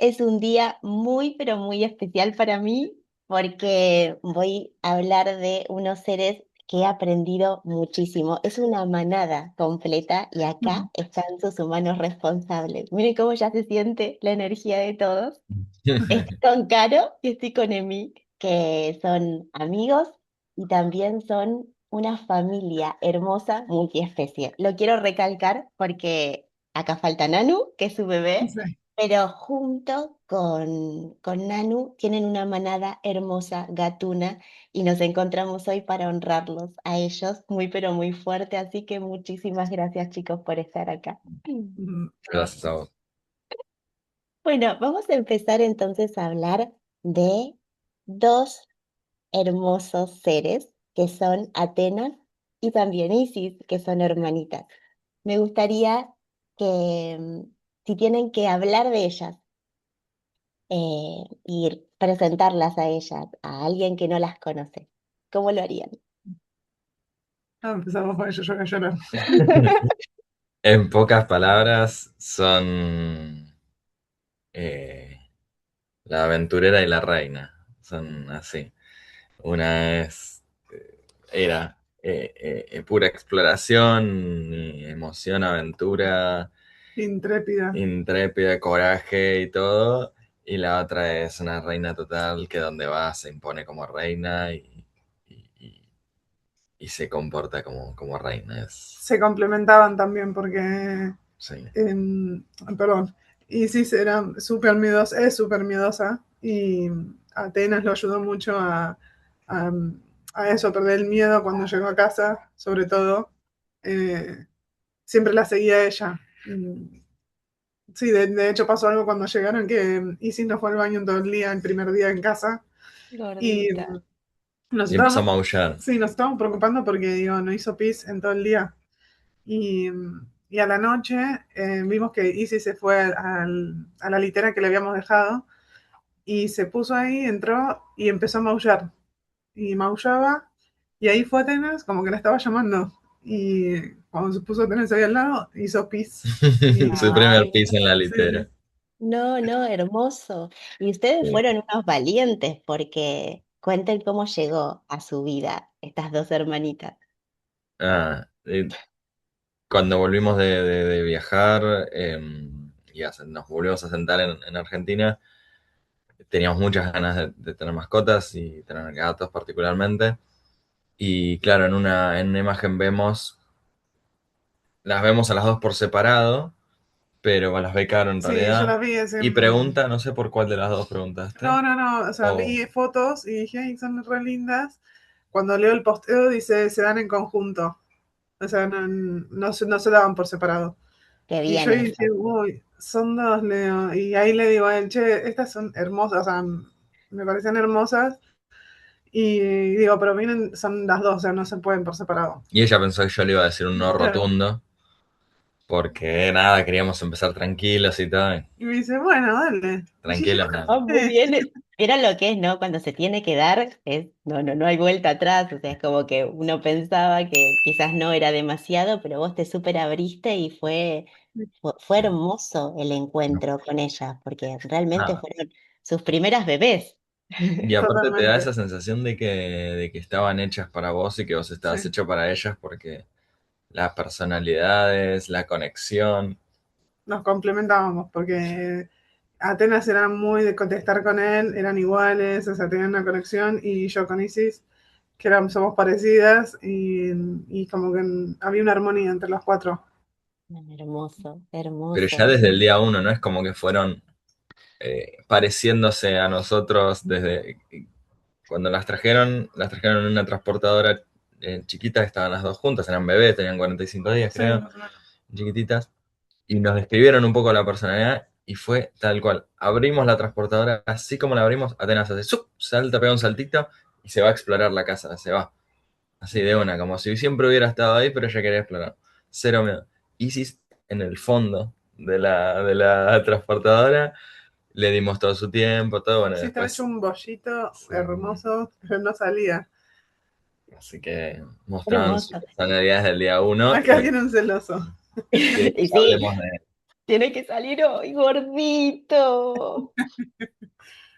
es un día muy, pero muy especial para mí porque voy a hablar de unos seres que he aprendido muchísimo. Es una manada completa y acá están sus humanos responsables. Miren cómo ya se siente la energía de todos. Estoy con Caro y estoy con Emi, que son amigos y también son una familia hermosa, multiespecie. Lo quiero recalcar porque acá falta Nanu, que es su bebé, Sí. pero junto con Nanu tienen una manada hermosa, gatuna, y nos encontramos hoy para honrarlos a ellos muy, pero muy fuerte. Así que muchísimas gracias, chicos, por estar acá. Gracias a vos. Bueno, vamos a empezar entonces a hablar de dos hermosos seres que son Atenas y también Isis, que son hermanitas. Me gustaría que, si tienen que hablar de ellas y presentarlas a ellas, a alguien que no las conoce, ¿cómo lo harían? Empezamos con ello, yo voy a llorar. En pocas palabras, son eh, la aventurera y la reina. Son así. Una era pura exploración, emoción, aventura, Intrépida. intrépida, coraje y todo. Y la otra es una reina total que donde va se impone como reina y- y- y se comporta como reina. Se complementaban también porque, Sí. perdón, Isis era súper miedosa, es súper miedosa y Atenas lo ayudó mucho a, a eso, a perder el miedo cuando llegó a casa, sobre todo. Eh, Siempre la seguía ella. Sí, de hecho pasó algo cuando llegaron que Isis no fue al baño en todo el día, el primer día en casa. Y Gordita. nos Y empezó a estábamos, maullar. sí, nos estábamos preocupando porque digo, no hizo pis en todo el día. Y, y a la noche vimos que Isis se fue a la litera que le habíamos dejado y se puso ahí, entró y empezó a maullar. Y maullaba y ahí fue Atenas como que la estaba llamando. Y cuando se puso Atenas ahí al lado, hizo pis. Y Su primer Ay, piso en la sí, litera. no, no, hermoso. Y ustedes Sí. fueron unos valientes porque cuenten cómo llegó a su vida estas dos hermanitas. Ah, cuando volvimos de viajar nos volvimos a sentar en Argentina, teníamos muchas ganas de tener mascotas y tener gatos particularmente. Y claro, en una imagen las vemos a las dos por separado, pero las ve Caro en sí, yo realidad. las vi Y siempre. pregunta, no sé por cuál de las dos preguntaste. No, o sea, O, vi fotos y dije, ay, son re lindas. Cuando leo el posteo dice, se dan en conjunto. O sea, no se daban por separado. Qué Y bien yo dije, eso. uy, son dos, Leo. Y ahí le digo a él, che, estas son hermosas, o sea, me parecían hermosas. Y digo, pero miren, son las dos, o sea, no se pueden por separado. y ella pensó que yo le iba a decir un no Claro. rotundo, porque nada, queríamos empezar tranquilos y todo. Y me dice, bueno, dale. Y yo, Tranquilos, nada. Oh, muy bien. Era lo que es, ¿no? Cuando se tiene que dar, no hay vuelta atrás. O sea, es como que uno pensaba que quizás no era demasiado, pero vos te súper abriste y fue hermoso el encuentro con ella, porque realmente Nada. fueron sus primeras bebés. Y aparte te da totalmente. esa sensación de que estaban hechas para vos y que vos Sí. estabas hecho para ellas porque las personalidades, la conexión. Nos complementábamos porque Atenas era muy de contestar con él, eran iguales, o sea, tenían una conexión y yo con Isis, que somos parecidas y como que había una armonía entre los cuatro. Hermoso, Pero ya hermoso. desde el día uno, no es como que fueron pareciéndose a nosotros desde cuando las trajeron en una transportadora chiquita, estaban las dos juntas, eran bebés, tenían 45 días Sí, creo, más o menos. chiquititas. Y nos describieron un poco la personalidad y fue tal cual. Abrimos la transportadora, así como la abrimos, Atenas hace ¡zup! Salta, pega un saltito y se va a explorar la casa, se va. Así de una, como si siempre hubiera estado ahí, pero ella quería explorar. Cero miedo. Isis en el fondo de la transportadora, le dimos todo su tiempo, todo, bueno, Sí, estaba hecho después. un bollito Sí. hermoso, pero no salía. Así que mostraban sus Hermoso. personalidades del día uno Acá viene un celoso. y Y después sí, hablemos de él. Tiene que salir hoy, gordito.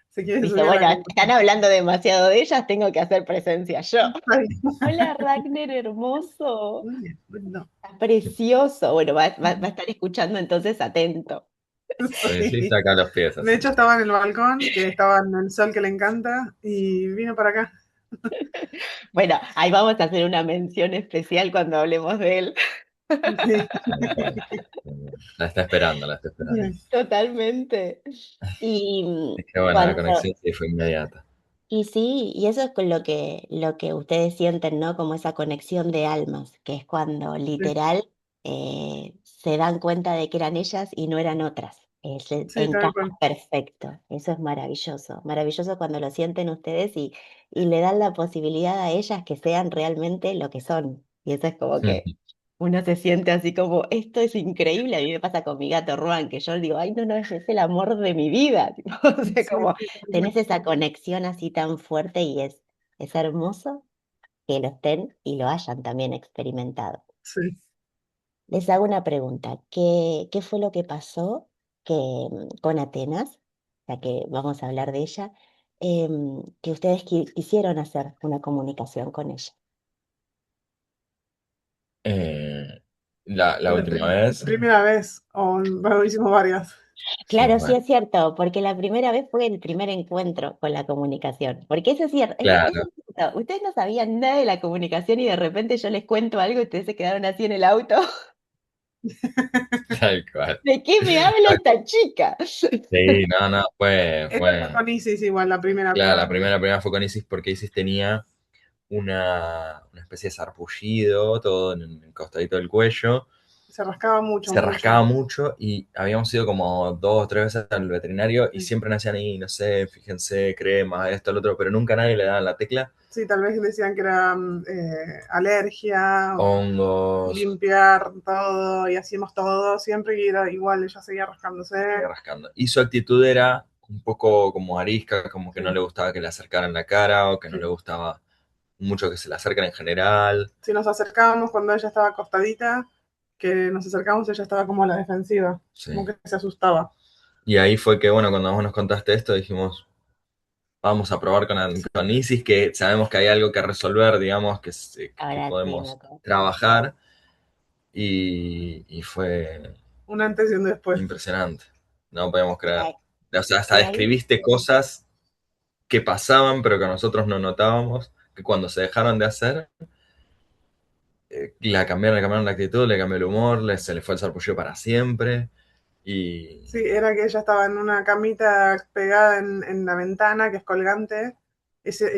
Se quiere Dice, subir a la bueno, copa. están hablando demasiado de ellas, tengo que hacer presencia yo. Ay, Hola, Ragnar hermoso. muy bien, no. Está precioso. Bueno, va a estar escuchando entonces atento. Sí, Sí. saca los pies De así. hecho, estaba en el balcón, que estaba en el sol que le encanta, y vino para acá. Bueno, ahí vamos a hacer una mención especial cuando hablemos de él. Sí. Tal cual. La está esperando, la está esperando. Bien. Totalmente. Y Es que bueno, la cuando, conexión sí fue inmediata. y sí, y eso es con lo que ustedes sienten, ¿no? Como esa conexión de almas, que es cuando Sí, literal se dan cuenta de que eran ellas y no eran otras. Se sí, tal encaja cual. perfecto. Eso es maravilloso. Maravilloso cuando lo sienten ustedes y le dan la posibilidad a ellas que sean realmente lo que son. Y eso es como que uno se siente así como, esto es increíble. A mí me pasa con mi gato Ruan, que yo digo, ay, no, no, ese es el amor de mi vida. Tipo, o sea, Sí, como sí, tal cual. tenés esa conexión así tan fuerte y es hermoso que lo estén y lo hayan también experimentado. Sí. Les hago una pregunta, ¿qué fue lo que pasó con Atenas? Ya que vamos a hablar de ella, que ustedes quisieron hacer una comunicación con ella. Eh, la última vez Primera vez, o bueno, hicimos varias. hicimos Claro, sí mal. es cierto, porque la primera vez fue el primer encuentro con la comunicación, porque eso es cierto, eso Claro, es cierto. Ustedes no sabían nada de la comunicación y de repente yo les cuento algo y ustedes se quedaron así en el auto. tal cual. ¿De qué me habla esta chica? Sí, no, no, fue, Esta fue fue. con Isis igual, la Claro, primera. la primera fue con Isis porque Isis tenía una especie de sarpullido todo en el costadito del cuello. Se rascaba mucho, Se mucho. rascaba mucho y habíamos ido como 2 o 3 veces al veterinario y Sí. siempre nos hacían ahí, no sé, fíjense, crema, esto, lo otro, pero nunca nadie le daba la tecla. Sí, tal vez decían que era alergia o Hongos, limpiar todo y hacíamos todo siempre y era igual, ella seguía seguía rascándose. rascando. Y su actitud era un poco como arisca, como que no Sí, le gustaba que le acercaran la cara o que no le sí. gustaba mucho que se le acerquen en general. Si nos acercábamos cuando ella estaba acostadita, que nos acercábamos, ella estaba como a la defensiva, como Sí. que se asustaba. Y ahí fue que, bueno, cuando vos nos contaste esto, dijimos, vamos a probar con Isis, que sabemos que hay algo que resolver, digamos, que Ahora sí, me podemos acuerdo. trabajar. Y fue Un antes y un después. impresionante. No podemos Y creer. ahí, O sea, hasta y ahí, describiste cosas que pasaban, pero que nosotros no notábamos, que cuando se dejaron de hacer, le cambiaron la actitud, le cambió el humor, se le fue el sarpullido para siempre. Sí, Y era que ella estaba en una camita pegada en la ventana, que es colgante. Ese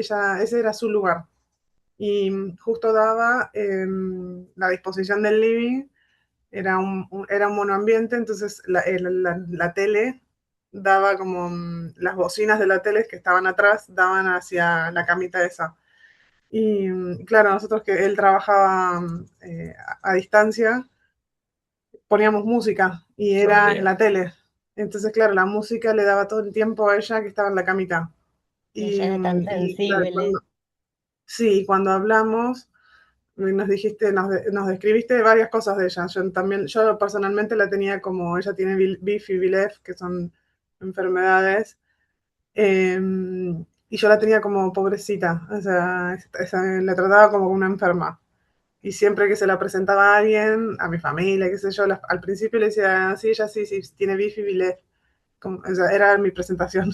era su lugar. Y justo daba en la disposición del living, era un monoambiente, entonces la tele daba como las bocinas de la tele que estaban atrás, daban hacia la camita esa. Y claro, nosotros que él trabajaba a distancia, poníamos música y se era en vendría. la tele. Entonces, claro, la música le daba todo el tiempo a ella que estaba en la camita. y ella era tan Y claro, sensible. sí, cuando hablamos, nos dijiste, nos describiste varias cosas de ella. Yo también, yo personalmente la tenía como, ella tiene BIF y BILEF, que son enfermedades, eh, y yo la tenía como pobrecita, o sea, la trataba como una enferma. Y siempre que se la presentaba a alguien, a mi familia, qué sé yo, al principio le decía, sí, ella sí, sí, tiene BIF y BILEF. O sea, era mi presentación.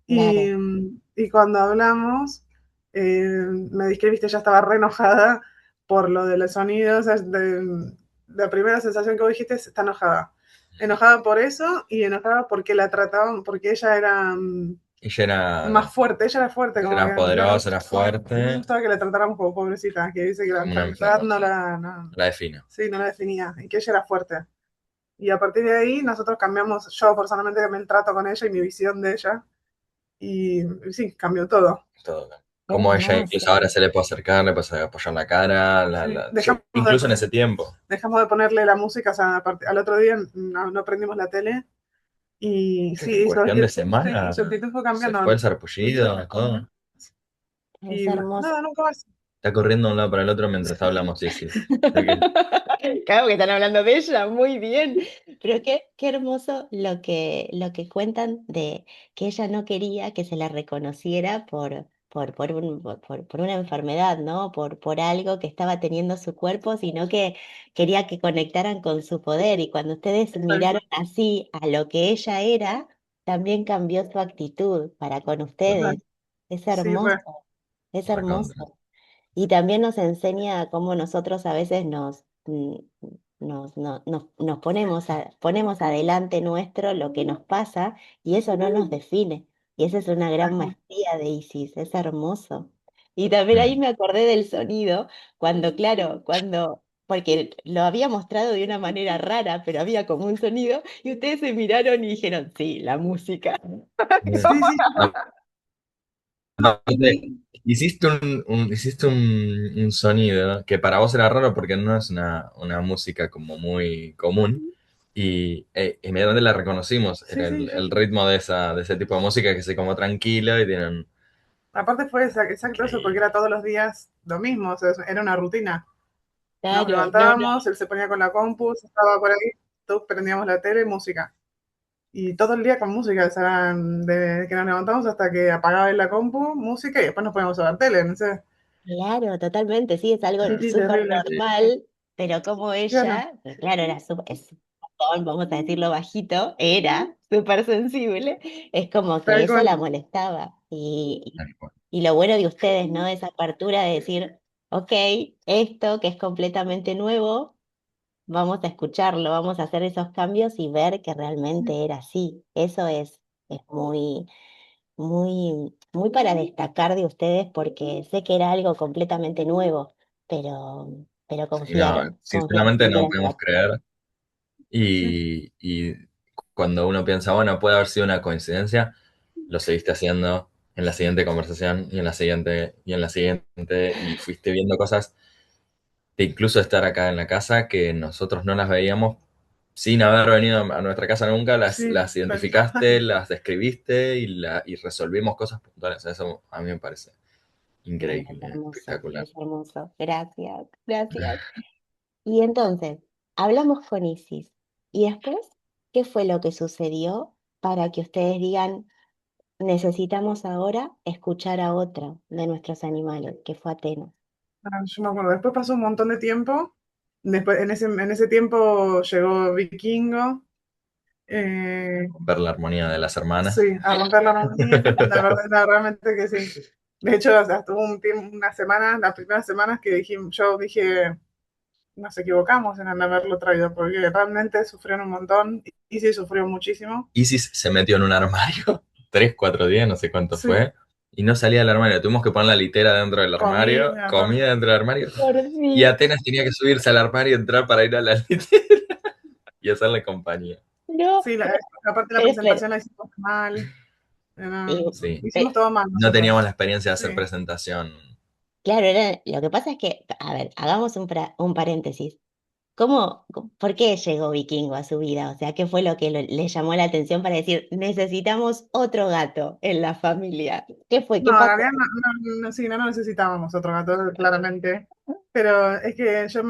Y, Claro, y cuando hablamos, me describiste, ya estaba re enojada por lo de los sonidos. O sea, la primera sensación que vos dijiste es, está enojada. Enojada por eso y enojada porque la trataban, porque ella era Ella más fuerte, ella era fuerte, como que era no poderosa, era le fuerte, gustaba que la tratáramos como pobrecita, que dice que la como una enfermedad enferma. no la, La defino. sí, no la definía, y que ella era fuerte. Y a partir de ahí nosotros cambiamos, yo personalmente cambié el trato con ella y mi visión de ella, y sí, cambió todo. Todo. Como ella incluso ahora hermoso. se le puede acercar, le puede apoyar la cara, Sí, incluso en ese tiempo. dejamos de ponerle la música, o sea, al otro día no prendimos la tele y Creo que en sí, cuestión de sí, y semanas su actitud fue se cambiando. fue el sarpullido, todo. Es Y hermoso. nada, nunca más. está corriendo de un lado para el otro mientras hablamos, Isis. Así que, Claro que están hablando de ella, muy bien. Pero qué hermoso lo que cuentan de que ella no quería que se la reconociera por una enfermedad, ¿no? Por algo que estaba teniendo su cuerpo, sino que quería que conectaran con su poder. Y cuando ustedes Tal miraron cual. así a lo que ella era, también cambió su actitud para con Total. ustedes. Es Sí, hermoso, re. es recontra. hermoso. Y también nos enseña cómo nosotros a veces nos ponemos adelante nuestro lo que nos pasa y eso no nos define. Y esa es una gran Tal cual. maestría de Isis, es hermoso. Y también ahí Mm. me acordé del sonido, cuando, claro, porque lo había mostrado de una manera rara, pero había como un sonido, y ustedes se miraron y dijeron, sí, la música. Sí, sí, Aparte, hiciste un sonido que para vos era raro porque no es una música como muy común y inmediatamente la reconocimos. sí, Era sí, el sí. ritmo de ese tipo de música que es como tranquilo y tienen... Aparte fue exacto eso, porque Increíble. era todos los días lo mismo, o sea, era una rutina. Nos Claro, no, no, levantábamos, él se ponía con la compu, estaba por ahí, todos prendíamos la tele, música. Y todo el día con música, o sea, desde que nos levantamos hasta que apagaba él la compu, música y después nos poníamos a ver tele, no sé. claro, totalmente, sí, es algo Mm, Sí, súper terrible. normal, pero como Claro, ella, pues claro, era súper, vamos a decirlo bajito, era súper sensible, es como que tal eso cual. la molestaba. tal cual. Y lo bueno de ustedes, ¿no? Esa apertura de decir, ok, esto que es completamente nuevo, vamos a escucharlo, vamos a hacer esos cambios y ver que realmente era así. Eso es muy para destacar de ustedes porque sé que era algo completamente nuevo, pero Sí, no, confiaron sinceramente en que no era podemos correcto. creer. Sí, Y cuando uno piensa, bueno, puede haber sido una coincidencia, lo seguiste haciendo en la siguiente conversación y en la siguiente y en la siguiente y fuiste viendo cosas de incluso estar acá en la casa que nosotros no las veíamos sin haber venido a nuestra casa nunca, sí, las tal identificaste, cual. las describiste y resolvimos cosas puntuales. Eso a mí me parece Bueno, increíble, espectacular. es hermoso. Gracias, gracias. Y entonces, hablamos con Isis. ¿Y después qué fue lo que sucedió para que ustedes digan, necesitamos ahora escuchar a otro de nuestros animales, que fue Atenas? Ah, yo me acuerdo, después pasó un montón de tiempo, después en ese tiempo llegó Vikingo, eh, Ver la armonía de las hermanas. sí, a romper la armonía, la verdad, no, realmente que sí. De hecho, o sea, estuvo un tiempo, unas semanas, las primeras semanas que yo dije, nos equivocamos en haberlo traído, porque realmente sufrieron un montón, y sí sufrió muchísimo. Isis se metió en un armario, 3, 4 días, no sé cuánto Sí, fue, y no salía del armario. Tuvimos que poner la litera dentro del armario, comida, todo. comida dentro del armario, Por y fin. Atenas tenía que subirse al armario y entrar para ir a la litera y hacerle compañía. Sí, No, aparte la pero espera. presentación la hicimos mal, Y, Sí, hicimos eh, todo mal no teníamos nosotros. la experiencia de hacer Sí. presentación. claro, lo que pasa es que, a ver, hagamos un paréntesis. ¿Por qué llegó Vikingo a su vida? O sea, ¿qué fue lo que le llamó la atención para decir, necesitamos otro gato en la familia? ¿Qué fue? ¿Qué No, en pasó? realidad sí, no necesitábamos otro gato, claramente. Pero es que yo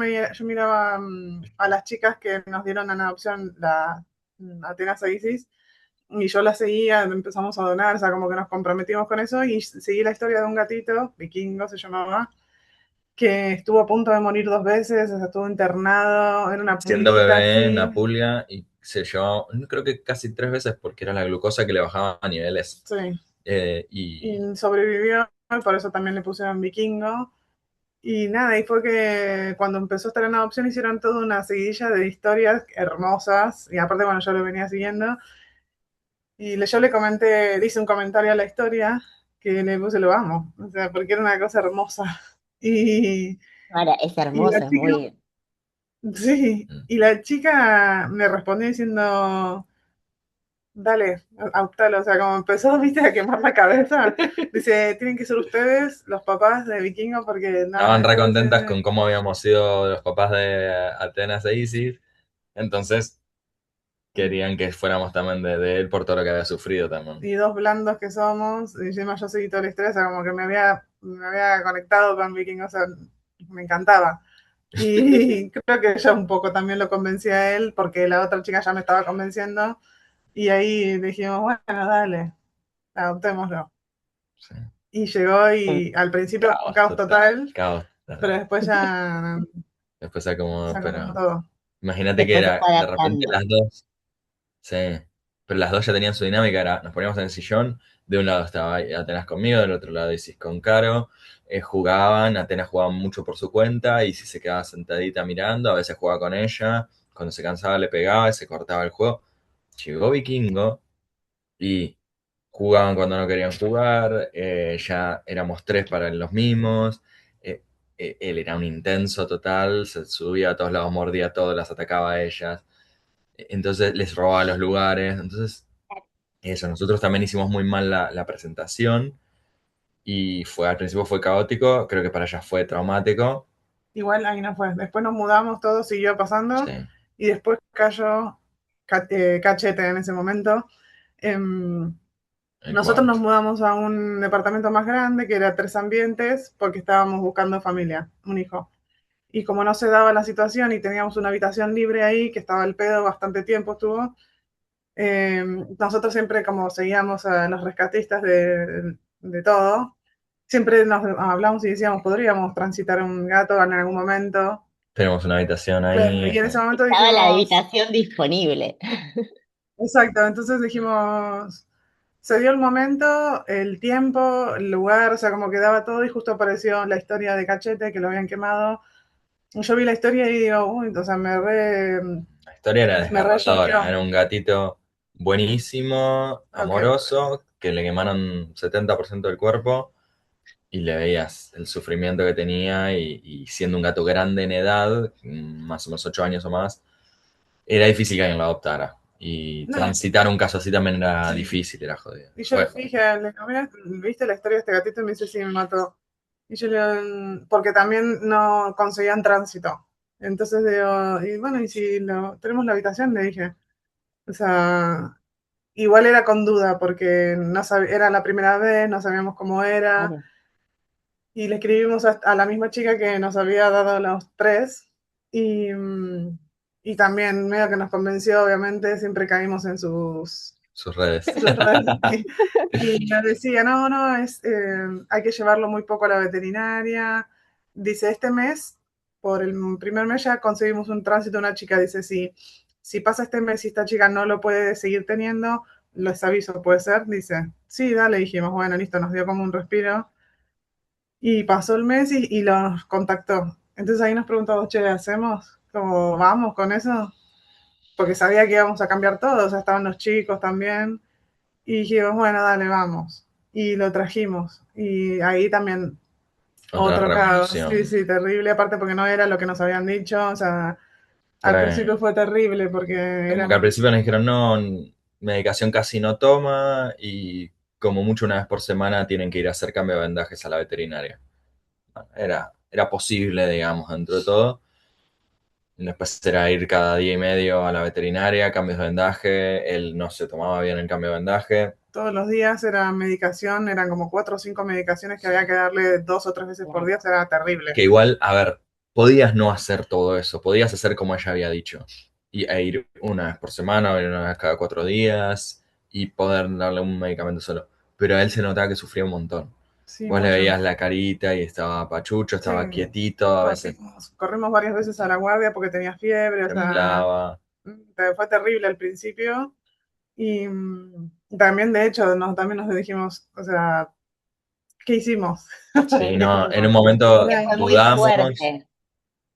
miraba a las chicas que nos dieron en adopción la Atenas e Isis, y yo las seguía, empezamos a donar, o sea, como que nos comprometimos con eso, y seguí la historia de un gatito, Vikingo se llamaba, que estuvo a punto de morir 2 veces, o sea, estuvo internado, era una Siendo pulguita bebé en así. Apulia y se llevó, creo que casi 3 veces porque era la glucosa que le bajaba a niveles. Sí, Y y sobrevivió, por eso también le pusieron Vikingo. Y nada, y fue que cuando empezó a estar en adopción hicieron toda una seguidilla de historias hermosas, y aparte, bueno, yo lo venía siguiendo, y yo le comenté, le hice un comentario a la historia, que le puse lo amo, o sea, porque era una cosa hermosa. Y, Ahora, es y la hermoso, es chica, muy... sí, y la chica me respondió diciendo, dale, adoptalo, o sea, como empezó, viste, a quemar la cabeza, dice, tienen que ser ustedes los papás de Vikingo, porque nada, estaban re esto contentas con cómo habíamos sido los papás de Atenas e Isis. Entonces querían que fuéramos también de él por todo lo que había sufrido también. y dos blandos que somos, y encima yo seguí toda la historia, o sea, como que me había me había conectado con Viking, o sea, me encantaba. Y creo que yo un poco también lo convencí a él, porque la otra chica ya me estaba convenciendo, y ahí dijimos, bueno, dale, adoptémoslo. Sí. Y llegó y al principio fue un caos total, Caos pero total. después ya Después se acomodó, se acomodó pero todo. imagínate que Después se era fue de repente adaptando. las dos. Sí, pero las dos ya tenían su dinámica, nos poníamos en el sillón, de un lado estaba Atenas conmigo, del otro lado Isis con Caro, jugaban, Atenas jugaba mucho por su cuenta, y si se quedaba sentadita mirando, a veces jugaba con ella, cuando se cansaba le pegaba y se cortaba el juego. Llegó Vikingo y jugaban cuando no querían jugar, ya éramos tres para los mismos, eh, él era un intenso total, se subía a todos lados, mordía a todos, las atacaba a ellas, entonces les robaba los lugares, entonces eso, nosotros también hicimos muy mal la presentación y al principio fue caótico, creo que para ella fue traumático. Igual ahí no fue. Después nos mudamos, todo siguió pasando, Sí, y después cayó Cachete en ese momento. Em, el Nosotros nos cuarto. mudamos a un departamento más grande, que era 3 ambientes, porque estábamos buscando familia, un hijo. Y como no se daba la situación y teníamos una habitación libre ahí, que estaba el pedo, bastante tiempo estuvo, nosotros siempre como seguíamos a los rescatistas de todo, siempre nos hablamos y decíamos, podríamos transitar un gato en algún momento. Tenemos una habitación Claro, ahí. y en ese momento Estaba la dijimos, habitación disponible. exacto, entonces dijimos, se dio el momento, el tiempo, el lugar, o sea, como quedaba todo, y justo apareció la historia de Cachete, que lo habían quemado. Yo vi la historia y digo, uy, o sea, La historia era me re desgarradora, choqueó. era un gatito buenísimo, Ok. amoroso, que le quemaron 70% del cuerpo y le veías el sufrimiento que tenía y siendo un gato grande en edad, más o menos 8 años o más, era difícil que alguien lo adoptara. Y No, transitar un caso así también era sí. difícil, era jodido. Y yo le Bueno, dije, le digo, mira, ¿viste la historia de este gatito? Y me dice, sí, me mató. Y yo le digo, porque también no conseguían tránsito. Entonces digo, y bueno, y si tenemos la habitación, le dije. O sea, igual era con duda, porque no era la primera vez, no sabíamos cómo era. Claro. Y le escribimos a la misma chica que nos había dado los tres. Y, y también, medio que nos convenció, obviamente, siempre caímos en sus redes. sus redes. Y nos decía, no, no, hay que llevarlo muy poco a la veterinaria. Dice, este mes, por el primer mes ya conseguimos un tránsito, una chica dice, si pasa este mes y esta chica no lo puede seguir teniendo, les aviso, ¿puede ser? Dice, sí, dale, dijimos, bueno, listo, nos dio como un respiro. Y pasó el mes y los contactó. Entonces ahí nos preguntamos, che, ¿hacemos? ¿Cómo vamos con eso? Porque sabía que íbamos a cambiar todo, o sea, estaban los chicos también. Y dijimos, bueno, dale, vamos. Y lo trajimos. Y ahí también Otra otro caos. Sí, revolución. sí, terrible. Aparte porque no era lo que nos habían dicho. O sea, al Claro. principio fue terrible porque Como que al eran... principio nos dijeron, no, medicación casi no toma y como mucho una vez por semana tienen que ir a hacer cambio de vendajes a la veterinaria. Bueno, era posible, digamos, dentro de todo. Después era ir cada día y medio a la veterinaria, cambios de vendaje, él no se tomaba bien el cambio de vendaje. Todos los días era medicación, eran como 4 o 5 medicaciones que había que darle 2 o 3 veces por Claro. día, o sea, era terrible. Que igual, a ver, podías no hacer todo eso, podías hacer como ella había dicho, e ir una vez por semana o ir una vez cada 4 días y poder darle un medicamento solo. Pero a él se notaba que sufría un montón. Sí, Vos le mucho. veías la carita y estaba pachucho, Sí, estaba quietito, a veces corrimos varias veces a la guardia porque tenía fiebre, o sea, temblaba. fue terrible al principio. Y también, de hecho, también nos dijimos, o sea, ¿qué hicimos? Sí, ¿Qué no, en un hicimos? momento Que fue muy dudamos. fuerte.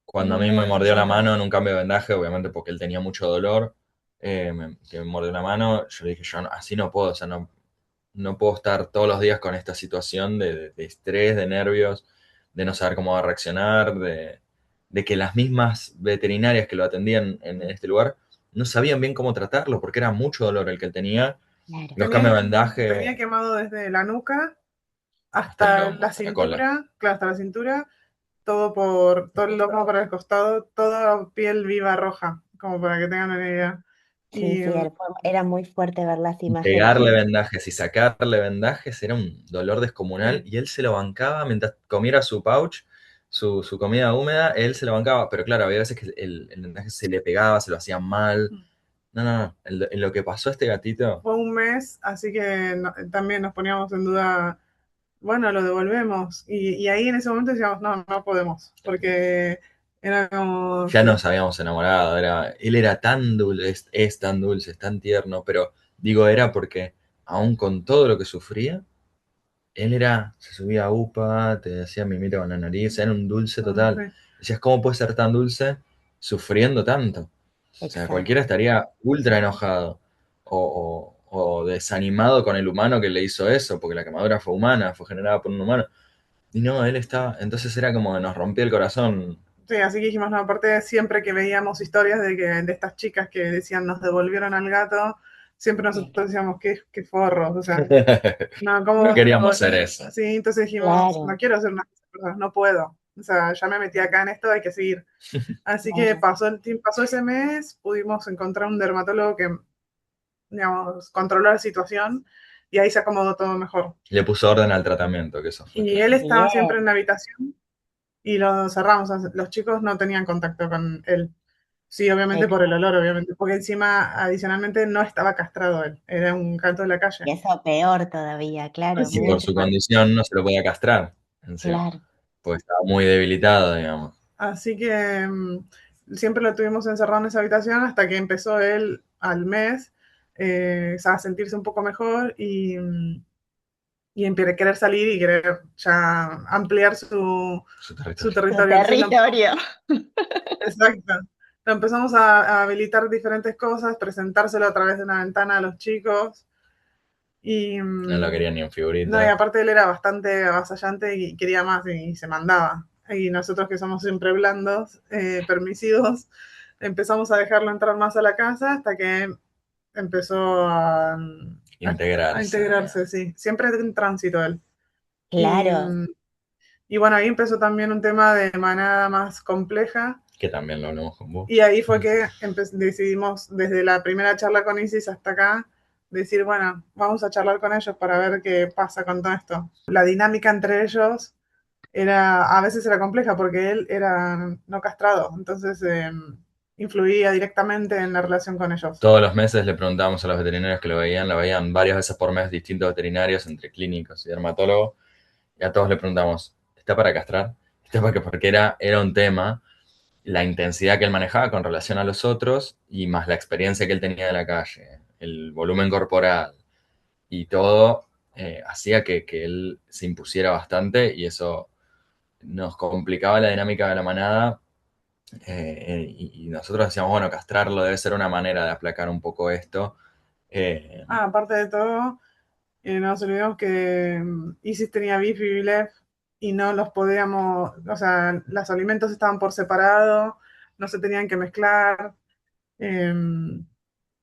Cuando a mí me mordió la mano en un cambio de vendaje, obviamente porque él tenía mucho dolor, que me mordió la mano, yo le dije, yo así no puedo, o sea, no puedo estar todos los días con esta situación de estrés, de nervios, de no saber cómo va a reaccionar, de que las mismas veterinarias que lo atendían en este lugar no sabían bien cómo tratarlo, porque era mucho dolor el que él tenía. Claro. Los cambios de Tenía vendaje quemado desde la nuca hasta el hasta lomo, la hasta la cola. cintura, claro, hasta la cintura, todo por todo el lomo para el costado, toda piel viva roja, como para que tengan una idea. Sí, Y sí, era muy fuerte ver las Y imágenes. pegarle vendajes y sacarle vendajes era un dolor descomunal sí, y él se lo bancaba mientras comiera su pouch, su comida húmeda, él se lo bancaba, pero claro, había veces que el vendaje se le pegaba, se lo hacían mal. No, no, no, en lo que pasó a este gatito, fue un mes, así que también nos poníamos en duda, bueno, lo devolvemos. Y ahí en ese momento decíamos, no, no podemos, porque era como, ya sí, nos habíamos enamorado, él era tan dulce, es tan dulce, es tan tierno, pero digo era porque aún con todo lo que sufría, él se subía a UPA, te hacía mimito con la nariz, era un dulce total. sí, Decías, ¿cómo puede ser tan dulce sufriendo tanto? O sea, cualquiera Exacto. estaría ultra enojado o desanimado con el humano que le hizo eso, porque la quemadura fue humana, fue generada por un humano. Y no, él estaba, entonces era como nos rompía el corazón. sí, así que dijimos, no, aparte siempre que veíamos historias de estas chicas que decían nos devolvieron al gato, siempre Sí, nosotros decíamos, qué forros, o sea, no, ¿cómo No vas a queríamos ser eso. Sí, entonces dijimos, no claro, quiero hacer más cosas, no puedo. O sea, ya me metí acá en esto, hay que seguir. Así que claro. pasó el tiempo, pasó ese mes, pudimos encontrar un dermatólogo que, digamos, controló la situación y ahí se acomodó todo mejor. Le puso orden al tratamiento, que eso fue Y él clave. estaba siempre Bien, en la habitación y lo cerramos. O sea, los chicos no tenían contacto con él. Sí, obviamente por el exacto. olor, obviamente, porque encima, adicionalmente, no estaba castrado él, era un gato de la calle. Y eso peor todavía, claro, Y por Sí, mucho su más. condición no se lo podía castrar encima, Claro, porque estaba muy debilitado, digamos. así que siempre lo tuvimos encerrado en esa habitación hasta que empezó él al mes a sentirse un poco mejor y querer salir y querer ya ampliar Su su territorio. su territorio. Entonces territorio. exacto, lo empezamos a habilitar diferentes cosas, presentárselo a través de una ventana a los chicos y No lo quería ni en no, y figurita. aparte él era bastante avasallante y quería más y se mandaba. Y nosotros que somos siempre blandos, permisivos, empezamos a dejarlo entrar más a la casa hasta que empezó a Integrarse. integrarse, sí. Siempre en tránsito él. Y, Claro, y bueno, ahí empezó también un tema de manada más compleja. Que también lo hablamos con vos. Y ahí fue que decidimos, desde la primera charla con Isis hasta acá, decir, bueno, vamos a charlar con ellos para ver qué pasa con todo esto. La dinámica entre ellos a veces era compleja porque él era no castrado, entonces influía directamente en la relación con ellos. Todos los meses le preguntábamos a los veterinarios que lo veían varias veces por mes distintos veterinarios entre clínicos y dermatólogos, y a todos le preguntamos, ¿está para castrar? Porque era un tema, la intensidad que él manejaba con relación a los otros y más la experiencia que él tenía de la calle, el volumen corporal y todo hacía que él se impusiera bastante y eso nos complicaba la dinámica de la manada. Y nosotros decíamos, bueno, castrarlo debe ser una manera de aplacar un poco esto. Eh, Aparte de todo, no nos olvidemos que Isis tenía BIF y BILEF y no los podíamos, o sea, los alimentos estaban por separado, no se tenían que mezclar. eh,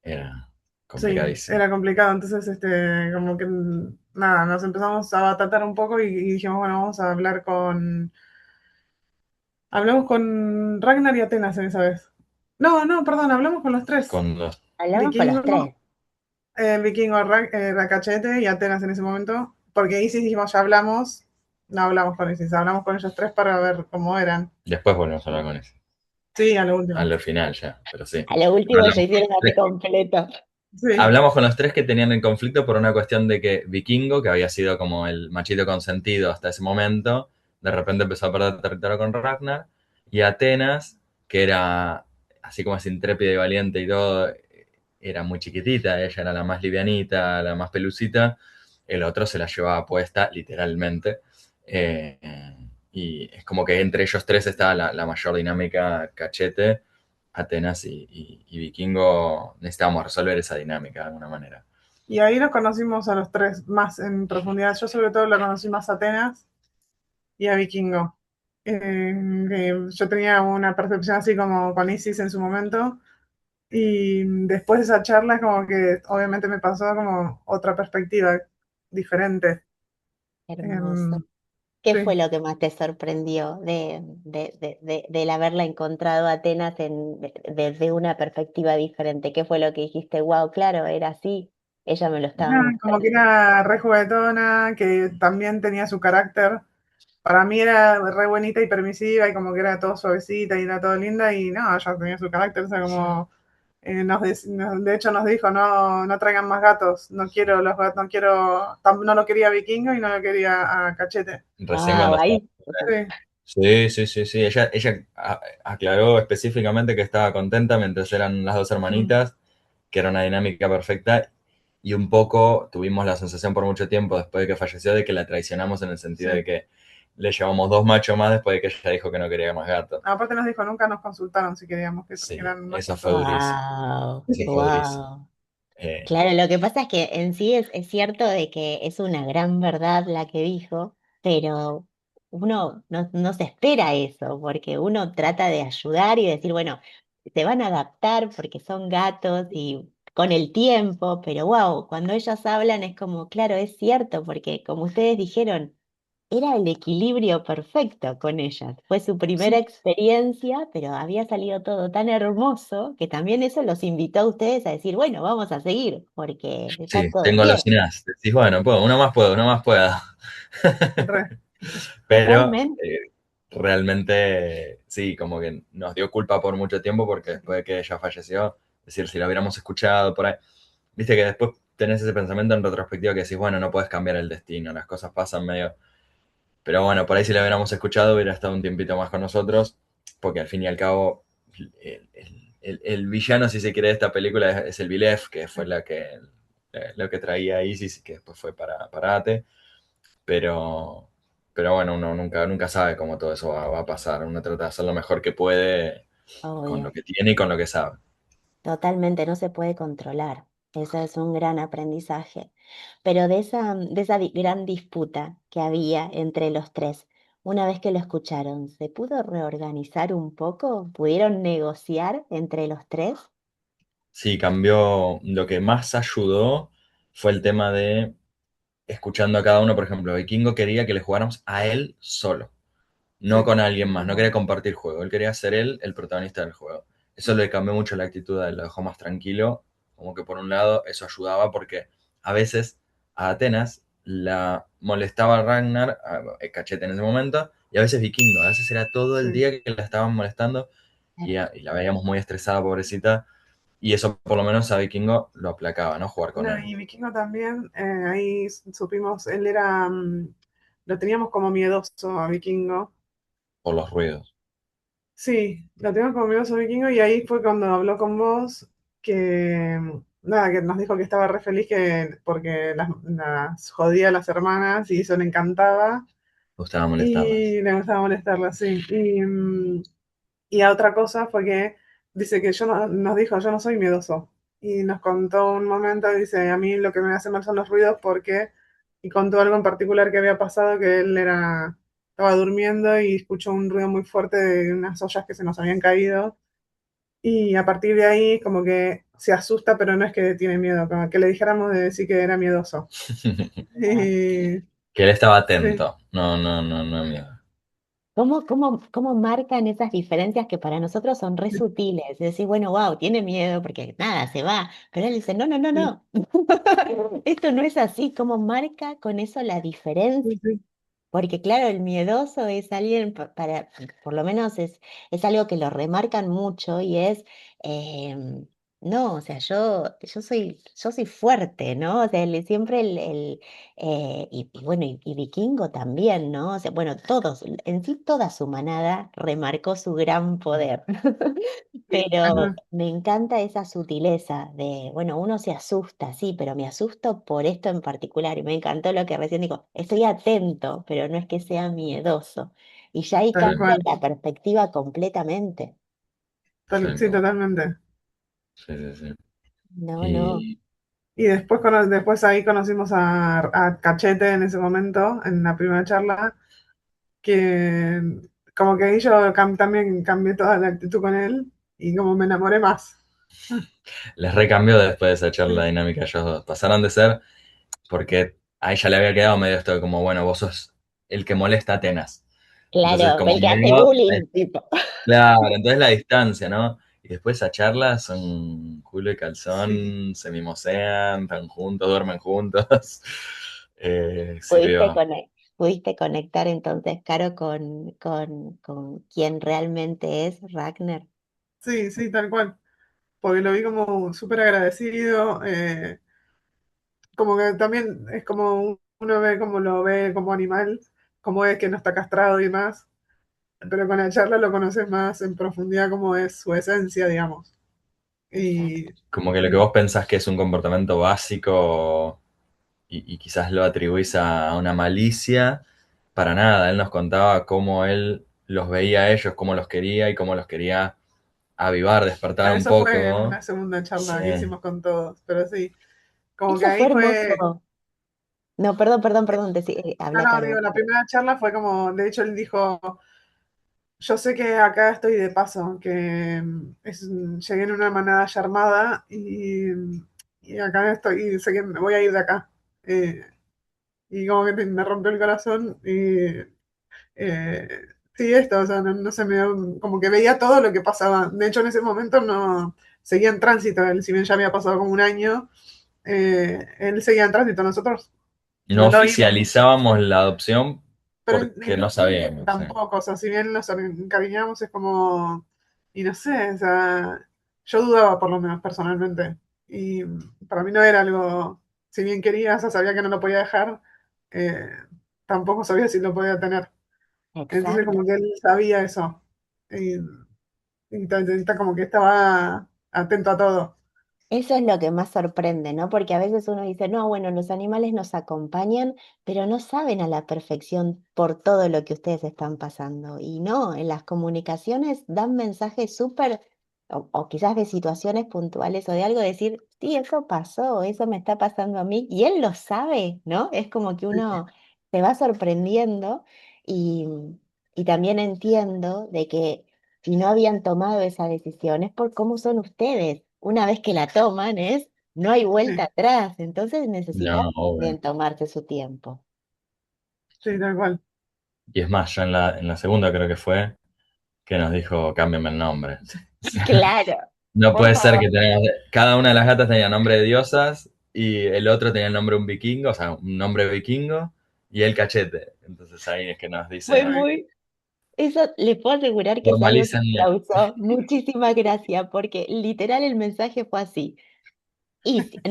Era sí, complicadísimo. era complicado, entonces como que nada, nos empezamos a batatar un poco y dijimos, bueno, vamos a hablar hablamos con Ragnar y Atenas en esa vez. No, no, perdón, hablamos con los tres. Con los, hablamos con los Vikingo, tres. Vikingo, Rakachete y Atenas en ese momento. Porque Isis dijimos, ya hablamos. No hablamos con Isis, hablamos con ellos tres para ver cómo eran. después volvemos a hablar con ese. Sí, a lo último. Al final ya, pero sí. A lo último ya Hablamos con hicieron los así tres. completo. Sí, Hablamos con los tres que tenían el conflicto por una cuestión de que Vikingo, que había sido como el machito consentido hasta ese momento, de repente empezó a perder territorio con Ragnar, y Atenas, que era así como es intrépida y valiente y todo, era muy chiquitita, ella era la más livianita, la más pelucita, el otro se la llevaba puesta literalmente. Eh, y es como que entre ellos tres estaba la mayor dinámica cachete, Atenas y Vikingo. Necesitábamos resolver esa dinámica de alguna manera. y ahí nos conocimos a los tres más en profundidad. Yo sobre todo la conocí más a Atenas y a Vikingo. Que yo tenía una percepción así como con Isis en su momento. Y después de esa charla, como que obviamente me pasó como otra perspectiva diferente. Hermoso. Em, ¿Qué fue Sí. lo que más te sorprendió del haberla encontrado a Atenas desde una perspectiva diferente? ¿Qué fue lo que dijiste? Wow, claro, era así. Ella me lo estaba Nada, como que mostrando. era re juguetona, que también tenía su carácter. Para mí era re bonita y permisiva y como que era todo suavecita y era todo linda y no, ella tenía su carácter, o sea, como de hecho nos dijo, no, no traigan más gatos, no quiero los gatos, no quiero, no lo quería Vikingo y no lo quería a Cachete. Recién Wow, cuando estaba. ahí. O sea, Sí, Sí, sí, sí, sí. Ella aclaró específicamente que estaba contenta mientras eran las dos mm, hermanitas, que era una dinámica perfecta. Y un poco tuvimos la sensación por mucho tiempo después de que falleció de que la traicionamos en el sentido sí. de que le llevamos dos machos más después de que ella dijo que no quería más gatos. Aparte nos dijo, nunca nos consultaron si queríamos que Sí, eran eso machos o fue hembras. durísimo. wow, Eso fue durísimo. wow. Eh, Claro, lo que pasa es que en sí es cierto de que es una gran verdad la que dijo, pero uno no se espera eso, porque uno trata de ayudar y decir, bueno, se van a adaptar porque son gatos y con el tiempo, pero wow, cuando ellas hablan es como, claro, es cierto, porque como ustedes dijeron, era el equilibrio perfecto con ellas. Fue su primera Sí, experiencia, pero había salido todo tan hermoso que también eso los invitó a ustedes a decir, bueno, vamos a seguir, porque está sí, todo tengo bien. los INAS. Decís, bueno, puedo, uno más puedo, uno más pueda. re. Pero Totalmente. realmente sí, como que nos dio culpa por mucho tiempo porque después de que ella falleció, es decir, si la hubiéramos escuchado por ahí, viste que después tenés ese pensamiento en retrospectiva que decís, bueno, no puedes cambiar el destino, las cosas pasan medio. Pero bueno, por ahí si la hubiéramos escuchado hubiera estado un tiempito más con nosotros, porque al fin y al cabo el villano, si se quiere, de esta película es el Vilef, que fue lo que traía a Isis y que después fue para Ate. Pero, pero bueno, uno nunca sabe cómo todo eso va a pasar. Uno trata de hacer lo mejor que puede con lo Obvio. que tiene y con lo que sabe. Totalmente, no se puede controlar. Eso es un gran aprendizaje. Pero de esa gran disputa que había entre los tres, una vez que lo escucharon, ¿se pudo reorganizar un poco? ¿Pudieron negociar entre los tres? Sí, cambió. Lo que más ayudó fue el tema de escuchando a cada uno. Por ejemplo, Vikingo quería que le jugáramos a él solo, no Sí, con alguien más. No quería compartir juego. Él quería ser él el protagonista del juego. Eso le cambió mucho la actitud, a él, lo dejó más tranquilo. Como que por un lado eso ayudaba porque a veces a Atenas la molestaba Ragnar, a Cachete en ese momento, y a veces Vikingo. A veces era todo el sí. día que la estaban molestando y la veíamos muy estresada, pobrecita. Y eso por lo menos a Vikingo lo aplacaba, ¿no? Jugar con No, él y Vikingo también, ahí supimos, él era, lo teníamos como miedoso a Vikingo. por los ruidos. Sí, lo teníamos como miedoso a Vikingo y ahí fue cuando habló con vos, que nada, que nos dijo que estaba re feliz porque las jodía a las hermanas y eso le encantaba Me gustaba molestarlas. y le gustaba molestarlas, sí. Y a otra cosa fue que dice que nos dijo, yo no soy miedoso. Y nos contó un momento, dice, a mí lo que me hace mal son los ruidos porque, y contó algo en particular que había pasado, que estaba durmiendo y escuchó un ruido muy fuerte de unas ollas que se nos habían caído. Y a partir de ahí como que se asusta, pero no es que tiene miedo, como que le dijéramos de decir que era miedoso. Ah, Y, Que él estaba sí, atento. No, no, no, no miedo. ¿cómo marcan esas diferencias que para nosotros son re sutiles? Es decir, bueno, wow, tiene miedo porque nada, se va. Pero él dice, no, no, no, sí, no. Esto no es así. ¿Cómo marca con eso la diferencia? sí, sí, Porque claro, el miedoso es alguien, por lo menos es algo que lo remarcan mucho y es, no, o sea, yo soy fuerte, ¿no? O sea, siempre y bueno, y Vikingo también, ¿no? O sea, bueno, todos, en sí toda su manada remarcó su gran poder. sí, Pero me encanta esa sutileza de, bueno, uno se asusta, sí, pero me asusto por esto en particular. Y me encantó lo que recién dijo, estoy atento, pero no es que sea miedoso. Y ya ahí tal cambia cual, la perspectiva completamente. Sí, sí, totalmente. sí, sí, sí. No, no. Y Y después, después ahí conocimos a Cachete en ese momento, en la primera charla, que como que ahí yo también cambié toda la actitud con él y como me enamoré más. les recambió después de esa charla dinámica ellos dos. Pasaron de ser, porque a ella le había quedado medio esto de como, bueno, vos sos el que molesta a Atenas. Entonces, Claro, como el que hace no, bullying, tipo. claro, entonces la distancia, ¿no? Y después esa charla son culo y Sí, calzón, se mimosean, están juntos, duermen juntos. Pudiste, Sirvió. pudiste conectar entonces, Caro, con quien realmente es Ragnar. sí, sí, tal cual. Porque lo vi como súper agradecido, como que también es como uno ve como lo ve como animal, como es que no está castrado y más, pero con la charla lo conoces más en profundidad como es su esencia, digamos. Exacto. Y, Como que lo que y vos pensás que es un comportamiento básico y quizás lo atribuís a una malicia, para nada. Él nos contaba cómo él los veía a ellos, cómo los quería y cómo los quería avivar, despertar un eso fue en poco. una segunda Sí. charla que hicimos con todos, pero sí, como que Eso fue ahí fue, hermoso. No, perdón, perdón, perdón, no, habla no, Caro. digo, la primera charla fue como, de hecho él dijo, yo sé que acá estoy de paso, que llegué en una manada ya armada y acá estoy, y sé que me voy a ir de acá. Eh, y como que me rompió el corazón y sí, esto, o sea, no, no se me como que veía todo lo que pasaba. De hecho, en ese momento no seguía en tránsito, él, si bien ya había pasado como un año, él seguía en tránsito, nosotros No no lo vimos. oficializábamos la adopción Pero porque no internamente sabíamos. Sí. tampoco, o sea, si bien nos encariñamos, es como, y no sé, o sea, yo dudaba por lo menos personalmente. Y para mí no era algo, si bien quería, o sea, sabía que no lo podía dejar, eh, tampoco sabía si lo podía tener. Entonces Exacto. como que él sabía eso. Y, como que estaba atento a todo. Eso es lo que más sorprende, ¿no? Porque a veces uno dice, no, bueno, los animales nos acompañan, pero no saben a la perfección por todo lo que ustedes están pasando. Y no, en las comunicaciones dan mensajes súper, o quizás de situaciones puntuales o de algo, decir, sí, eso pasó, eso me está pasando a mí, y él lo sabe, ¿no? Es como que uno se va sorprendiendo y, y también entiendo de que si no habían tomado esa decisión es por cómo son ustedes. Una vez que la toman es, no hay vuelta Sí, atrás, entonces necesitan No, obvio. también tomarse su tiempo. sí, tal cual. Y es más, yo en la segunda creo que fue que nos dijo, cámbiame el nombre. Claro, No por puede ser favor. que tengamos, cada una de las gatas tenía nombre de diosas y el otro tenía el nombre de un vikingo, o sea, un nombre vikingo y el cachete. Entonces ahí es que nos Fue dice, muy, eso les puedo asegurar que es algo que formalícenme. causó muchísima gracia, porque literal el mensaje fue así.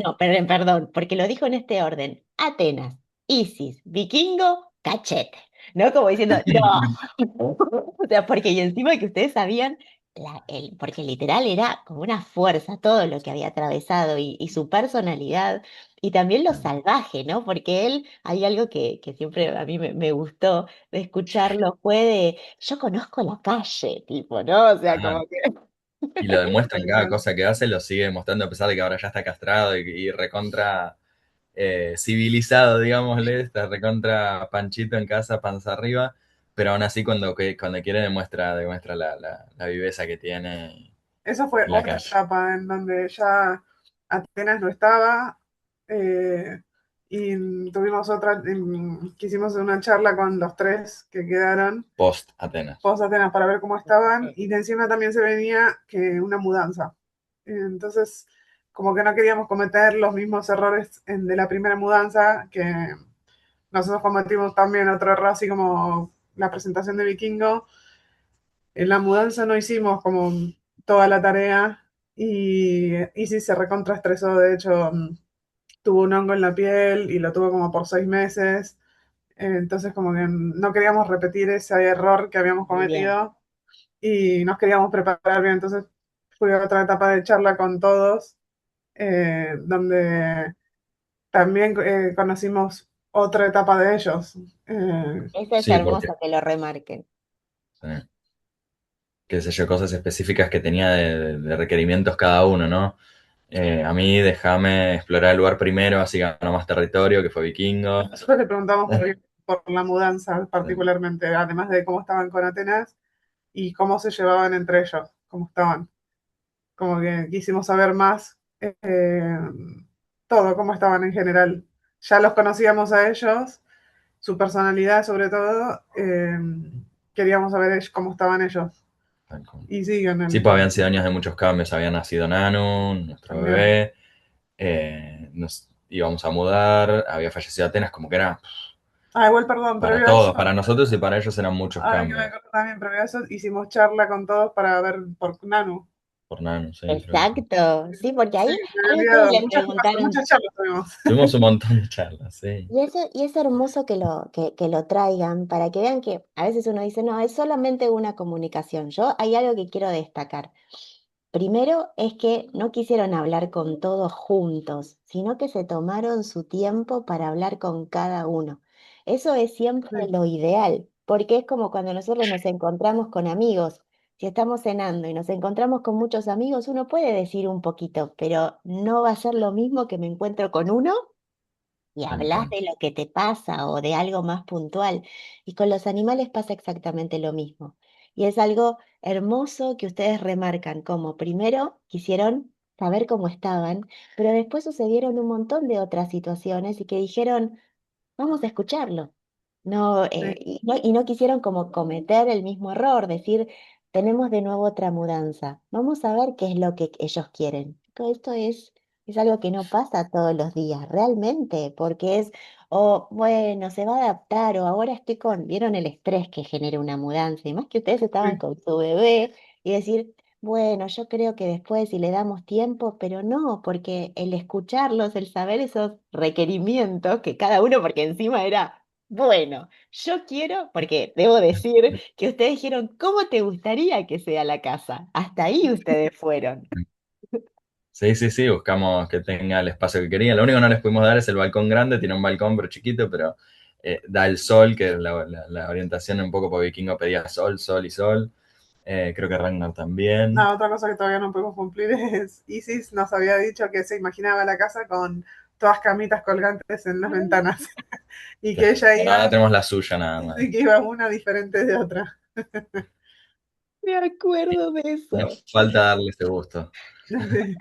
No, perdón, perdón, porque lo dijo en este orden. Atenas, Isis, Vikingo, Cachete. ¿No? Como diciendo, no. O sea, porque y encima que ustedes sabían, porque literal era como una fuerza todo lo que había atravesado y su personalidad y también lo salvaje, ¿no? Porque él, hay algo que siempre a mí me gustó de escucharlo, fue de, yo conozco la calle, tipo, ¿no? O sea, Ajá. como que... Y lo demuestra en Tal cada cual. cosa que hace, lo sigue demostrando a pesar de que ahora ya está castrado y recontra civilizado, digámosle, está recontra panchito en casa, panza arriba, pero aún así cuando quiere demuestra la viveza que tiene Esa fue en la otra calle. etapa en donde ya Atenas no estaba eh, y tuvimos otra, que hicimos una charla con los tres que quedaron Post Atenas. post Atenas para ver cómo estaban y de encima también se venía que una mudanza. Entonces, como que no queríamos cometer los mismos errores de la primera mudanza, que nosotros cometimos también otro error así como la presentación de Vikingo. En la mudanza no hicimos como toda la tarea y sí se recontraestresó, de hecho, tuvo un hongo en la piel y lo tuvo como por 6 meses, entonces como que no queríamos repetir ese error que habíamos Bien, cometido y nos queríamos preparar bien, entonces fui a otra etapa de charla con todos, donde también conocimos otra etapa de ellos. eso es Sí, porque, hermoso que lo remarquen. qué sé yo, cosas específicas que tenía de requerimientos cada uno, ¿no? A mí déjame explorar el lugar primero, así ganó más territorio, que fue vikingo. Nosotros le preguntamos por la mudanza particularmente, además de cómo estaban con Atenas y cómo se llevaban entre ellos, cómo estaban. Como que quisimos saber más, todo, cómo estaban en general. Ya los conocíamos a ellos su personalidad sobre todo, queríamos saber cómo estaban ellos. Tal cual. Y siguen Sí, pues habían sido años de muchos cambios. Había nacido Nanu, nuestro también. bebé. Nos íbamos a mudar. Había fallecido Atenas, como que era Ah, igual, perdón, para previo a eso, todos, para nosotros y para ellos eran muchos ahora que me cambios. acuerdo también, previo a eso, hicimos charla con todos para ver por Nanu. Por Nanu, sí, creo que sí. Exacto, sí, porque Sí, ahí, me ahí había ustedes olvidado, le preguntaron. muchas charlas tuvimos. Tuvimos un montón de charlas, sí. Y es hermoso que lo traigan para que vean que a veces uno dice, no, es solamente una comunicación. Yo hay algo que quiero destacar. Primero es que no quisieron hablar con todos juntos, sino que se tomaron su tiempo para hablar con cada uno. Eso es siempre Sí, lo ideal, porque es como cuando nosotros nos encontramos con amigos. Si estamos cenando y nos encontramos con muchos amigos, uno puede decir un poquito, pero no va a ser lo mismo que me encuentro con uno y Tal hablas cual. de lo que te pasa o de algo más puntual. Y con los animales pasa exactamente lo mismo. Y es algo hermoso que ustedes remarcan, como primero quisieron saber cómo estaban, pero después sucedieron un montón de otras situaciones y que dijeron, vamos a escucharlo. No, sí, y no quisieron como cometer el mismo error, decir, tenemos de nuevo otra mudanza, vamos a ver qué es lo que ellos quieren. Todo esto es algo que no pasa todos los días, realmente, porque es, o bueno, se va a adaptar, o ahora estoy con, vieron el estrés que genera una mudanza, y más que ustedes estaban sí, con su bebé, y decir, bueno, yo creo que después si le damos tiempo, pero no, porque el escucharlos, el saber esos requerimientos que cada uno, porque encima era, bueno, yo quiero, porque debo decir que ustedes dijeron, ¿cómo te gustaría que sea la casa? Hasta ahí ustedes fueron. Sí, sí, sí, buscamos que tenga el espacio que querían. Lo único que no les pudimos dar es el balcón grande, tiene un balcón pero chiquito, pero da el sol, que es la orientación un poco por vikingo pedía sol, sol y sol. Creo que Ragnar también. no, otra cosa que todavía no podemos cumplir es, Isis nos había dicho que se imaginaba la casa con todas camitas colgantes en las ventanas y que ella Bueno, ahora iba, tenemos la suya nada más. y que iba una diferente de otra. Me acuerdo de Nos eso. falta darle ese gusto. Sí.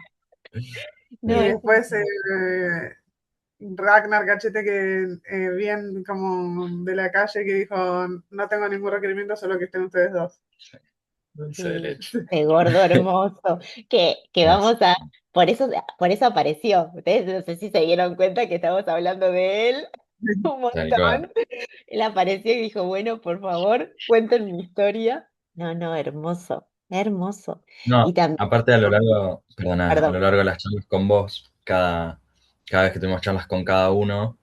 No, Y Eh, es después Ragnar Cachete, que bien como de la calle, que dijo, no tengo ningún requerimiento, solo que estén ustedes dos. dulce de sí, leche. ese gordo hermoso, que Es, vamos a, por eso apareció. Ustedes no sé si se dieron cuenta que estamos hablando de él un tal cual. montón. Él apareció y dijo, bueno, por favor, cuenten mi historia. No, no, hermoso, hermoso. Y No, también, aparte a lo largo, perdona, a lo perdón, largo de las charlas con vos, cada vez que tuvimos charlas con cada uno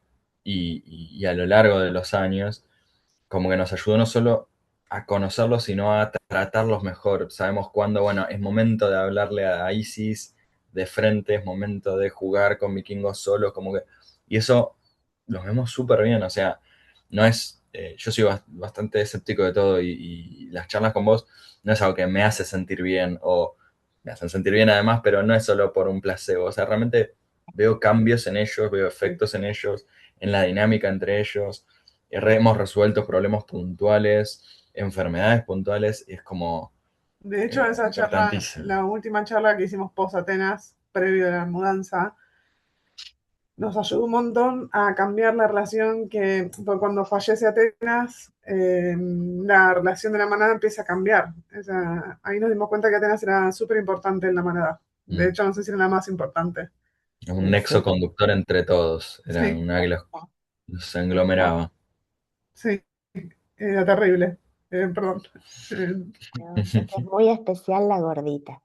y a lo largo de los años, como que nos ayudó no solo a conocerlos, sino a tratarlos mejor. Sabemos cuándo, bueno, es momento de hablarle a Isis de frente, es momento de jugar con vikingos solos, como que... Y eso los vemos súper bien, o sea, no es... yo soy bastante escéptico de todo y las charlas con vos no es algo que me hace sentir bien o me hacen sentir bien además, pero no es solo por un placebo, o sea, realmente veo cambios en ellos, veo Sí. efectos en ellos, en la dinámica entre ellos hemos resuelto problemas puntuales, enfermedades puntuales, y es como De hecho, esa charla, importantísimo. la última charla que hicimos post Atenas, previo a la mudanza, nos ayudó un montón a cambiar la relación que, porque cuando fallece Atenas, la relación de la manada empieza a cambiar. O sea, ahí nos dimos cuenta que Atenas era súper importante en la manada. De Mm. hecho, no sé si era la más importante. Un nexo súper. conductor entre todos, era Sí, una que los englomeraba. sí, era terrible. Perdón. Eh, No, es que es muy especial la gordita.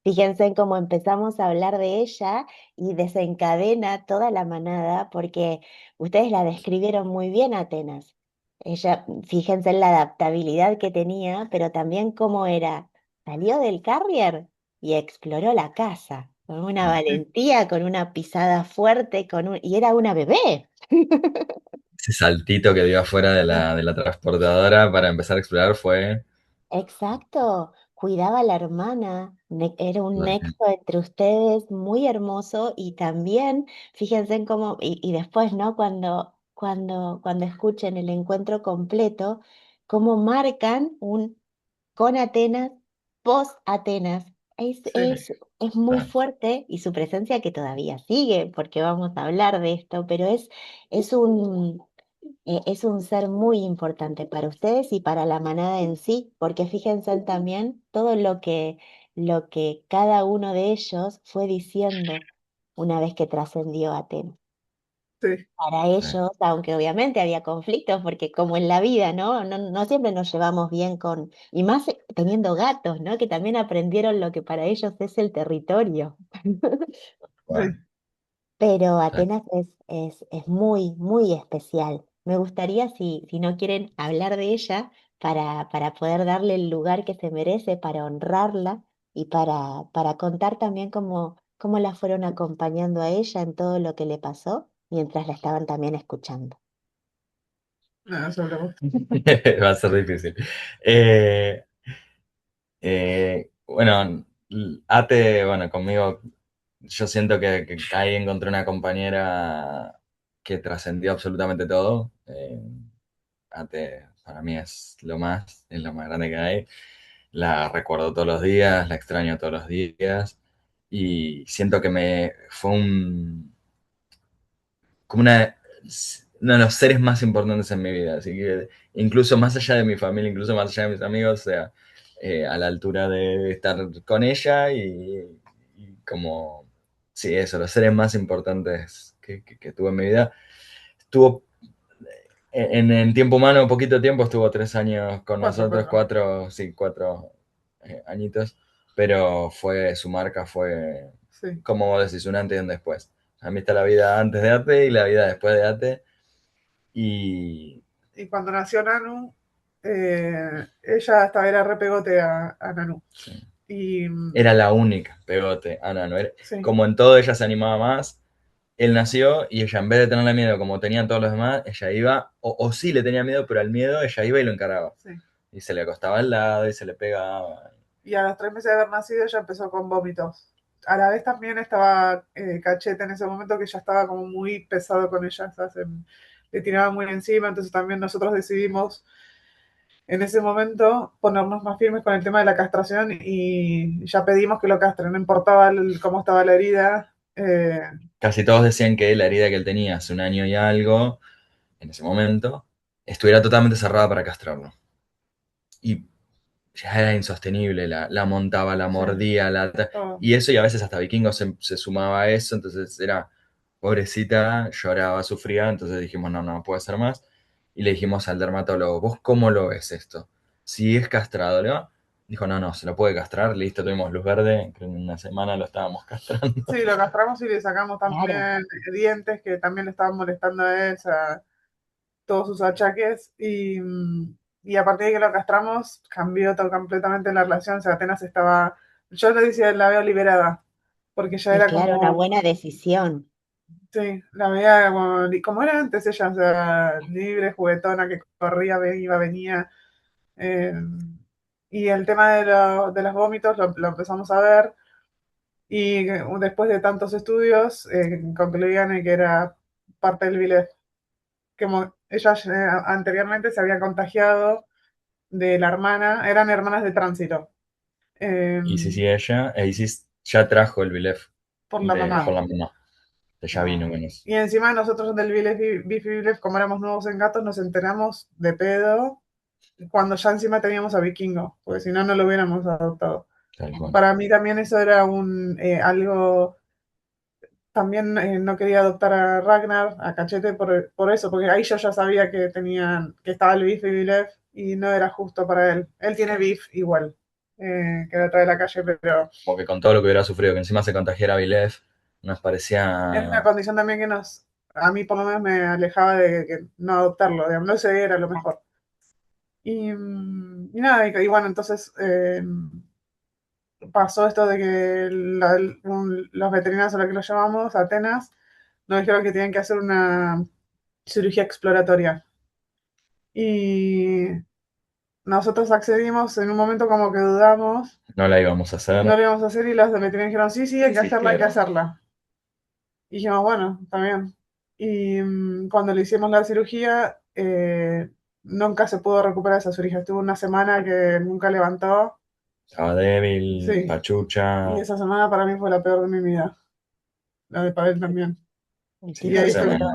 Fíjense en cómo empezamos a hablar de ella y desencadena toda la manada, porque ustedes la describieron muy bien, Atenas. Ella, fíjense en la adaptabilidad que tenía, pero también cómo era. Salió del carrier y exploró la casa, con una Mm. sí, valentía, con una pisada fuerte, y era una bebé. Ese saltito que dio afuera sí, de la transportadora para empezar a explorar fue... Exacto, cuidaba a la hermana, era un Totalmente. nexo entre ustedes muy hermoso y también, fíjense en cómo, y después, ¿no? Cuando escuchen el encuentro completo, cómo marcan un con Atenas, post Atenas. sí, Es muy fuerte y su presencia que todavía sigue, porque vamos a hablar de esto, pero es un, Es un ser muy importante para ustedes y para la manada en sí, porque fíjense también todo lo que cada uno de ellos fue diciendo una vez que trascendió a Atenas. Sí, Para Sí. ellos, aunque obviamente había conflictos, porque como en la vida, ¿no? No siempre nos llevamos bien con, y más teniendo gatos, ¿no? Que también aprendieron lo que para ellos es el territorio. Bueno, sí. Pero sí. Atenas es muy, muy especial. Me gustaría, si no quieren hablar de ella, para poder darle el lugar que se merece, para honrarla y para contar también cómo la fueron acompañando a ella en todo lo que le pasó mientras la estaban también escuchando. No, sobre vos. Va a ser difícil. Eh, bueno, Ate, bueno, conmigo, yo siento que ahí encontré una compañera que trascendió absolutamente todo. Ate para mí es lo más grande que hay. La recuerdo todos los días, la extraño todos los días y siento que me fue como uno de los seres más importantes en mi vida. Así que incluso más allá de mi familia, incluso más allá de mis amigos, o sea, a la altura de estar con ella y como, sí, eso, los seres más importantes que tuve en mi vida. Estuvo en el tiempo humano, poquito tiempo, estuvo 3 años con Cuatro, nosotros, cuatro. cuatro, sí, cuatro añitos, pero su marca fue, Sí. como vos decís, un antes y un después. A mí está la vida antes de Ate y la vida después de Ate, y Y cuando nació Nanu, ella hasta era re pegote a Nanu. sí, Y era la única, pegote, Ana, no era, sí, como en todo ella se animaba más. Él nació y ella en vez de tenerle miedo como tenían todos los demás, ella iba, o sí le tenía miedo, pero al miedo ella iba y lo encaraba. sí. Y se le acostaba al lado y se le pegaba. Y a los 3 meses de haber nacido ya empezó con vómitos. A la vez también estaba Cachete en ese momento que ya estaba como muy pesado con ella, ¿sabes? Le tiraba muy encima, entonces también nosotros decidimos en ese momento ponernos más firmes con el tema de la castración y ya pedimos que lo castren, no importaba cómo estaba la herida. Casi todos decían que la herida que él tenía hace un año y algo, en ese momento, estuviera totalmente cerrada para castrarlo. Y ya era insostenible, la montaba, la Sí, mordía, todo. y eso, y a veces hasta Vikingo se sumaba a eso, entonces era, pobrecita, lloraba, sufría, entonces dijimos, no, no puede ser más. Y le dijimos al dermatólogo, ¿vos cómo lo ves esto? Si es castrado, ¿no? Dijo, no, no, se lo puede castrar, listo, tuvimos luz verde, creo que en una semana lo estábamos castrando. Sí, lo castramos y le sacamos Claro, también dientes que también le estaban molestando a él, o sea, todos sus achaques. Y a partir de que lo castramos, cambió todo completamente la relación. O sea, apenas estaba. Yo le decía, la veo liberada, porque ya y era claro, una como. buena decisión. Sí, la veía como era antes ella, o sea, libre, juguetona, que corría, iba, venía. eh, y el tema de los vómitos lo empezamos a ver. Y después de tantos estudios, concluían en que era parte del VILEF, como ella anteriormente se había contagiado de la hermana, eran hermanas de tránsito, eh, Y sí, sí, Isis ya trajo el Vilef por la por mamá. la mamá, ya vino con eso. Y encima nosotros del Bifi Vilef, como éramos nuevos en gatos, nos enteramos de pedo cuando ya encima teníamos a Vikingo, porque si no, no lo hubiéramos adoptado. Tal cual. Para mí también eso era algo. También no quería adoptar a Ragnar, a Cachete, por eso, porque ahí yo ya sabía que estaba el Beef y Vilef y no era justo para él. Él tiene Beef igual, que lo trae de la calle, pero Como que con todo lo que hubiera sufrido, que encima se contagiara Vilef, nos era una parecía condición también a mí por lo menos me alejaba de que no adoptarlo, digamos, no sé, era lo mejor. Y nada, y bueno, entonces pasó esto de que los veterinarios a los que los llamamos, Atenas, nos dijeron que tenían que hacer una cirugía exploratoria. Y nosotros accedimos en un momento como que dudamos, no la íbamos a no hacer. lo íbamos a hacer y los de veterinaria dijeron, sí, sí, hay que hacerla, hay que Insistieron. hacerla. Y dijimos, bueno, está bien. Y cuando le hicimos la cirugía, nunca se pudo recuperar esa cirugía. Estuvo una semana que nunca levantó. Estaba débil, Sí, y pachucha. esa semana para mí fue la peor de mi vida. La de Pavel también. El Y tipo ahí Esa fue, resultó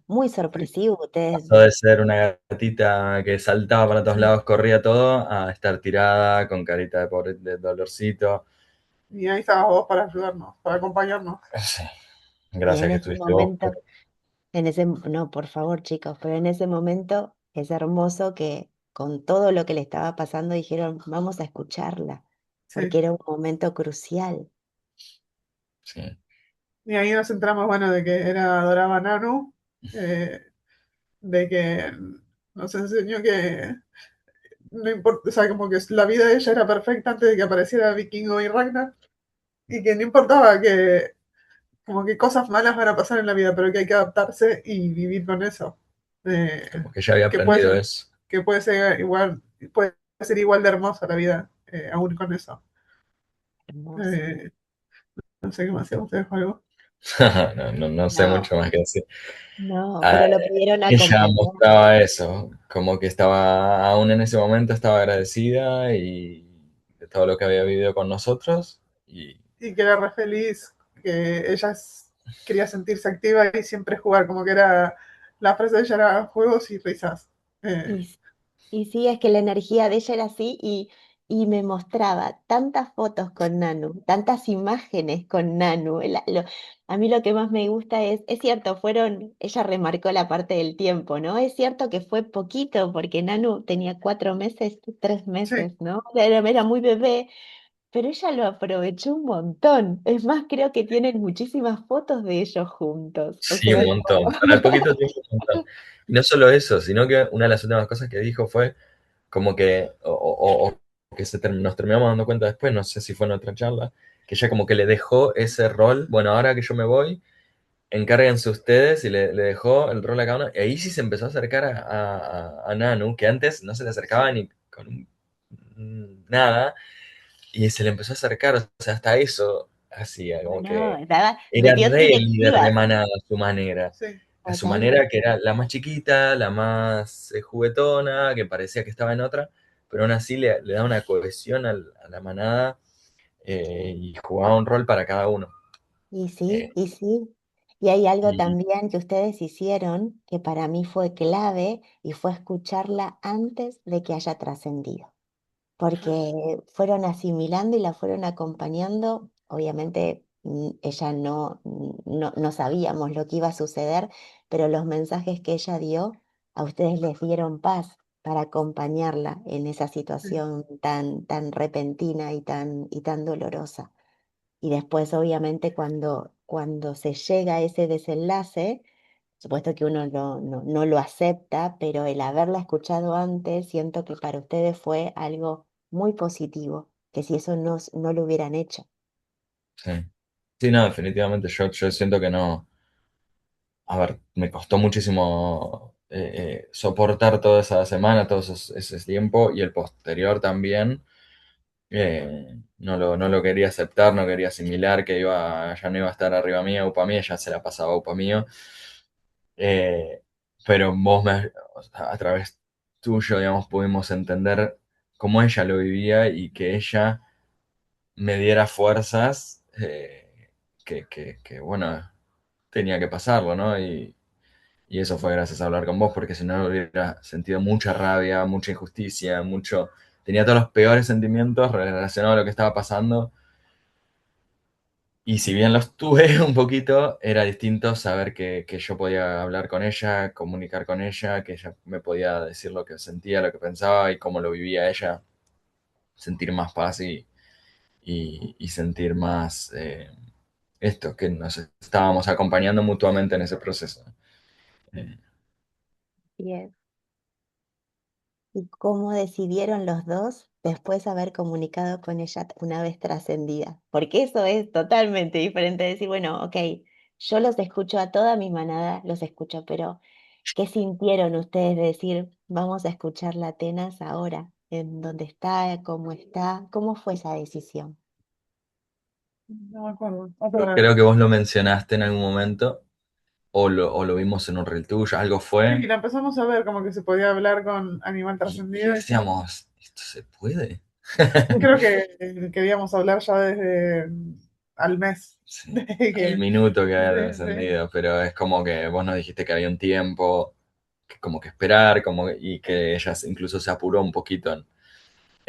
muy sí, sorpresivo. Ustedes, pasó de ser una gatita que saltaba para todos sí. lados, corría todo, a estar tirada con carita de pobre, de dolorcito. Y ahí estabas vos para ayudarnos, para acompañarnos. Sí, y gracias en que ese estuviste vos. momento, no, por favor, chicos, pero en ese momento es hermoso que con todo lo que le estaba pasando dijeron, vamos a escucharla, porque Sí. era un momento crucial. Sí, Y ahí nos centramos, bueno, de que era adoraba a Nanu, eh, de que nos enseñó que no importa, o sea, como que la vida de ella era perfecta antes de que apareciera Vikingo y Ragnar, y que no importaba que como que cosas malas van a pasar en la vida, pero que hay que adaptarse y vivir con eso. Eh, como que ya había que puede aprendido ser, eso. que puede ser igual de hermosa la vida, aún con eso. Hermoso. Eh, no sé qué más, si a ustedes algo. No sé No, mucho más que decir. no, Ah, pero lo pudieron ella acompañar. mostraba eso, como que estaba, aún en ese momento estaba agradecida y de todo lo que había vivido con nosotros. Y Y que era re feliz, que quería sentirse activa y siempre jugar, como que era, la frase de ella era juegos y risas. Y, Eh, s- y sí, es que la energía de ella era así y me mostraba tantas fotos con Nanu, tantas imágenes con Nanu. A mí lo que más me gusta es cierto, ella remarcó la parte del tiempo, ¿no? Es cierto que fue poquito porque Nanu tenía 4 meses, 3 meses, sí, ¿no? Era muy bebé, pero ella lo aprovechó un montón. Es más, creo que tienen muchísimas fotos de ellos juntos. O sí, un sea, montón, para el poquito tiempo un montón. Y no solo eso, sino que una de las últimas cosas que dijo fue como que, o que nos terminamos dando cuenta después, no sé si fue en otra charla, que ella como que le dejó ese rol, bueno, ahora que yo me voy, encárguense ustedes y le dejó el rol a cada uno. Y ahí sí se empezó a acercar a Nanu, que antes no se le acercaba ni con nada, y se le empezó a acercar, o sea, hasta eso hacía, como no, que era metió re el líder de directivas. manada sí. a su Totalmente. manera, que era la más chiquita, la más juguetona, que parecía que estaba en otra, pero aún así le da una cohesión a la manada y jugaba un rol para cada uno. Y sí, Eh, y sí. Y hay algo y también que ustedes hicieron que para mí fue clave y fue escucharla antes de que haya trascendido, porque fueron asimilando y la fueron acompañando. Obviamente ella no sabíamos lo que iba a suceder, pero los mensajes que ella dio a ustedes les dieron paz para acompañarla en esa Sí. situación tan repentina y tan dolorosa. Y después, obviamente, cuando se llega a ese desenlace, supuesto que uno no lo acepta, pero el haberla escuchado antes, siento que para ustedes fue algo muy positivo, que si eso no lo hubieran hecho. sí. Sí, no, definitivamente yo siento que no. A ver, me costó muchísimo soportar toda esa semana, ese tiempo y el posterior también. No lo quería aceptar, no quería asimilar que ya no iba a estar arriba mía, upa mía, ya se la pasaba upa mío. Eh, pero o sea, a través tuyo, digamos, pudimos entender cómo ella lo vivía y que ella me diera fuerzas que, bueno, tenía que pasarlo, ¿no? Y eso fue gracias a hablar con vos, porque si no hubiera sentido mucha rabia, mucha injusticia, tenía todos los peores sentimientos relacionados a lo que estaba pasando. Y si bien los tuve un poquito, era distinto saber que yo podía hablar con ella, comunicar con ella, que ella me podía decir lo que sentía, lo que pensaba y cómo lo vivía ella, sentir más paz y sentir más esto, que nos estábamos acompañando mutuamente en ese proceso. Eh, Bien. ¿Y cómo decidieron los dos después haber comunicado con ella una vez trascendida? Porque eso es totalmente diferente. Decir, bueno, ok, yo los escucho a toda mi manada, los escucho, pero ¿qué sintieron ustedes de decir, vamos a escuchar la Atenas ahora, en dónde está, cómo está? ¿Cómo fue esa decisión? No me acuerdo. Otra vez. Creo que vos lo mencionaste en algún momento, o lo vimos en un reel tuyo, algo Sí, fue, la empezamos a ver como que se podía hablar con Animal y Trascendido. decíamos, ¿esto se puede? Creo que queríamos hablar ya desde. al mes. Sí. De El que, minuto que había sí, descendido, pero es como que vos nos dijiste que había un tiempo, como que esperar, y que ella incluso se apuró un poquito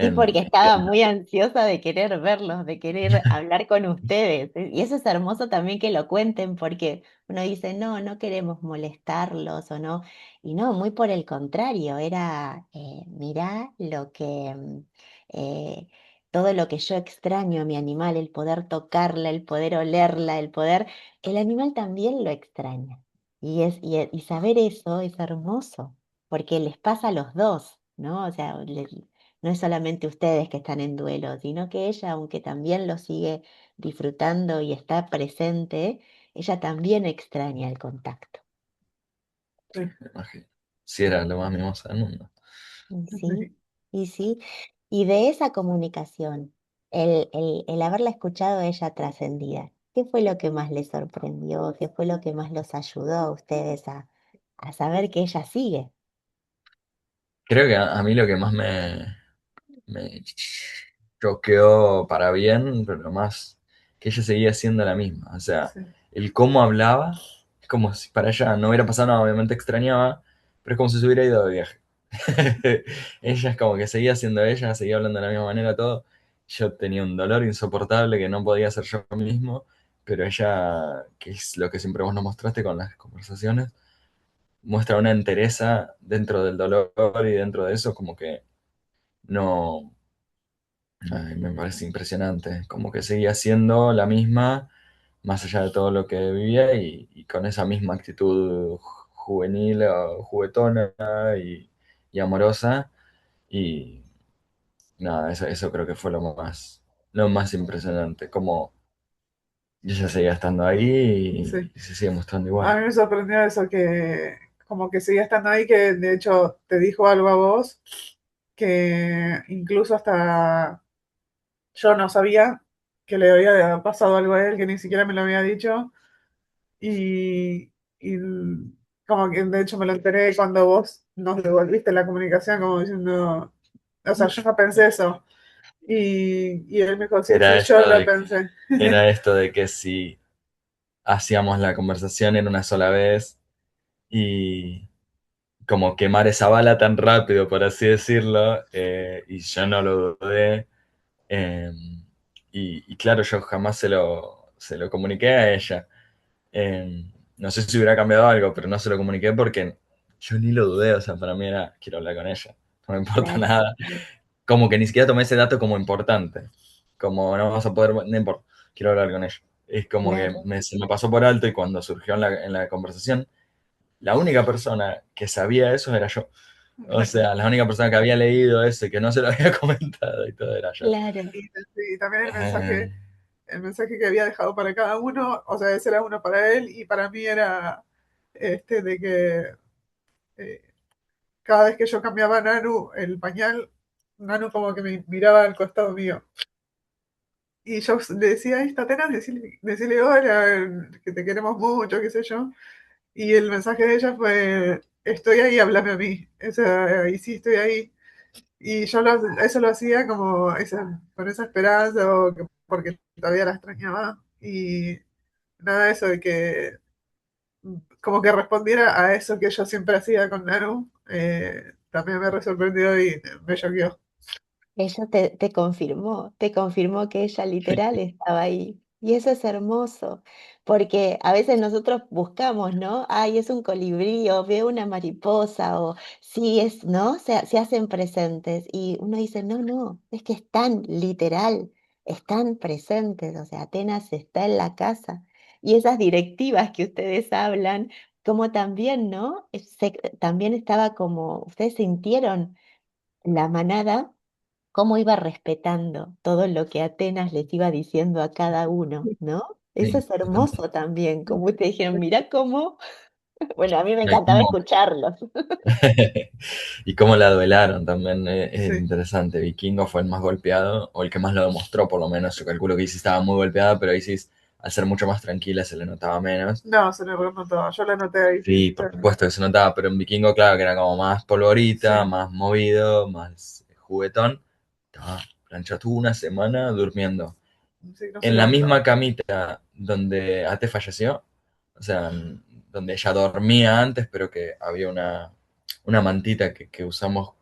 Y porque en estaba muy ansiosa de querer verlos, de querer hablar con ustedes. Y eso es hermoso también que lo cuenten porque uno dice, no, no queremos molestarlos o no. Y no, muy por el contrario, era, mirá lo que, eh, todo lo que yo extraño a mi animal, el poder tocarla, el poder olerla, el animal también lo extraña. Y saber eso es hermoso porque les pasa a los dos, ¿no? O sea, no es solamente ustedes que están en duelo, sino que ella, aunque también lo sigue disfrutando y está presente, ella también extraña el contacto. sí, me imagino. Si era lo más mimosa del mundo. Y sí, sí. y sí. Y de esa comunicación, el haberla escuchado a ella trascendida, ¿qué fue lo que más les sorprendió? ¿Qué fue lo que más los ayudó a ustedes a saber que ella sigue? Creo que a mí lo que más me choqueó para bien, pero más que ella seguía siendo la misma. O sea, Sí, el cómo hablaba, es como si para ella no hubiera pasado nada, obviamente extrañaba, pero es como si se hubiera ido de viaje. Ella es como que seguía siendo ella, seguía hablando de la misma manera, todo. Yo tenía un dolor insoportable que no podía ser yo mismo, pero ella, que es lo que siempre vos nos mostraste con las conversaciones, muestra una entereza dentro del dolor y dentro de eso, como que no, ay, me parece impresionante, como que seguía siendo la misma, más allá de todo lo que vivía y con esa misma actitud juvenil o juguetona y amorosa. Y nada, eso creo que fue lo más impresionante, como ella seguía estando ahí sí. y se sigue mostrando A igual. mí me sorprendió eso, que como que sigue estando ahí, que de hecho te dijo algo a vos, que incluso hasta yo no sabía que le había pasado algo a él, que ni siquiera me lo había dicho. Y como que de hecho me lo enteré cuando vos nos devolviste la comunicación, como diciendo, o sea, yo no pensé eso. Y él me dijo, sí, sí, Era yo esto lo de, pensé. era esto de que si hacíamos la conversación en una sola vez y como quemar esa bala tan rápido, por así decirlo, y yo no lo dudé. eh, y claro, yo jamás se lo comuniqué a ella. No sé si hubiera cambiado algo, pero no se lo comuniqué porque yo ni lo dudé, o sea, para mí era, quiero hablar con ella, no me importa Claro, nada. Como que ni siquiera tomé ese dato como importante, como no vamos a poder, no importa, quiero hablar con ella. Es como que claro. se me pasó por alto y cuando surgió en la conversación, la única persona que sabía eso era yo. O sea, la única persona que había leído eso y que no se lo había comentado y todo era yo. Claro. Y también Eh, el mensaje que había dejado para cada uno, o sea, ese era uno para él y para mí era este de que eh, cada vez que yo cambiaba a Nanu el pañal, Nanu como que me miraba al costado mío. Y yo le decía, esta Tena, decirle hola, que te queremos mucho, qué sé yo. Y el mensaje de ella fue, estoy ahí, háblame a mí. O sea, y sí, estoy ahí. Y yo eso lo hacía como con esa esperanza, porque todavía la extrañaba. Y nada de eso de que como que respondiera a eso que yo siempre hacía con Nanu, también me re sorprendió y me choqueó. Ella te confirmó que ella literal estaba ahí. Y eso es hermoso, porque a veces nosotros buscamos, ¿no? Ay, es un colibrí, o veo una mariposa, o sí es, ¿no? Se hacen presentes. Y uno dice, no, no, es que están literal, están presentes. O sea, Atenas está en la casa. Y esas directivas que ustedes hablan, como también, ¿no? También estaba como, ustedes sintieron la manada cómo iba respetando todo lo que Atenas les iba diciendo a cada uno, ¿no? Eso sí, es totalmente. hermoso también, como ustedes dijeron, mira cómo, bueno, a mí me No, y encantaba escucharlos. y cómo la duelaron también, es Sí, interesante. Vikingo fue el más golpeado, o el que más lo demostró, por lo menos. Yo calculo que Isis estaba muy golpeada, pero Isis, al ser mucho más tranquila, se le notaba menos. no, se le remontó, yo la noté ahí, sí, Sí, por supuesto que se notaba, pero en Vikingo, claro, que era como más polvorita, sí, más movido, más juguetón. Estaba plancha, tuvo una semana durmiendo. Sí, no se en la levantaba. misma camita donde Ate falleció, o sea, donde ella dormía antes, pero que había una mantita que usamos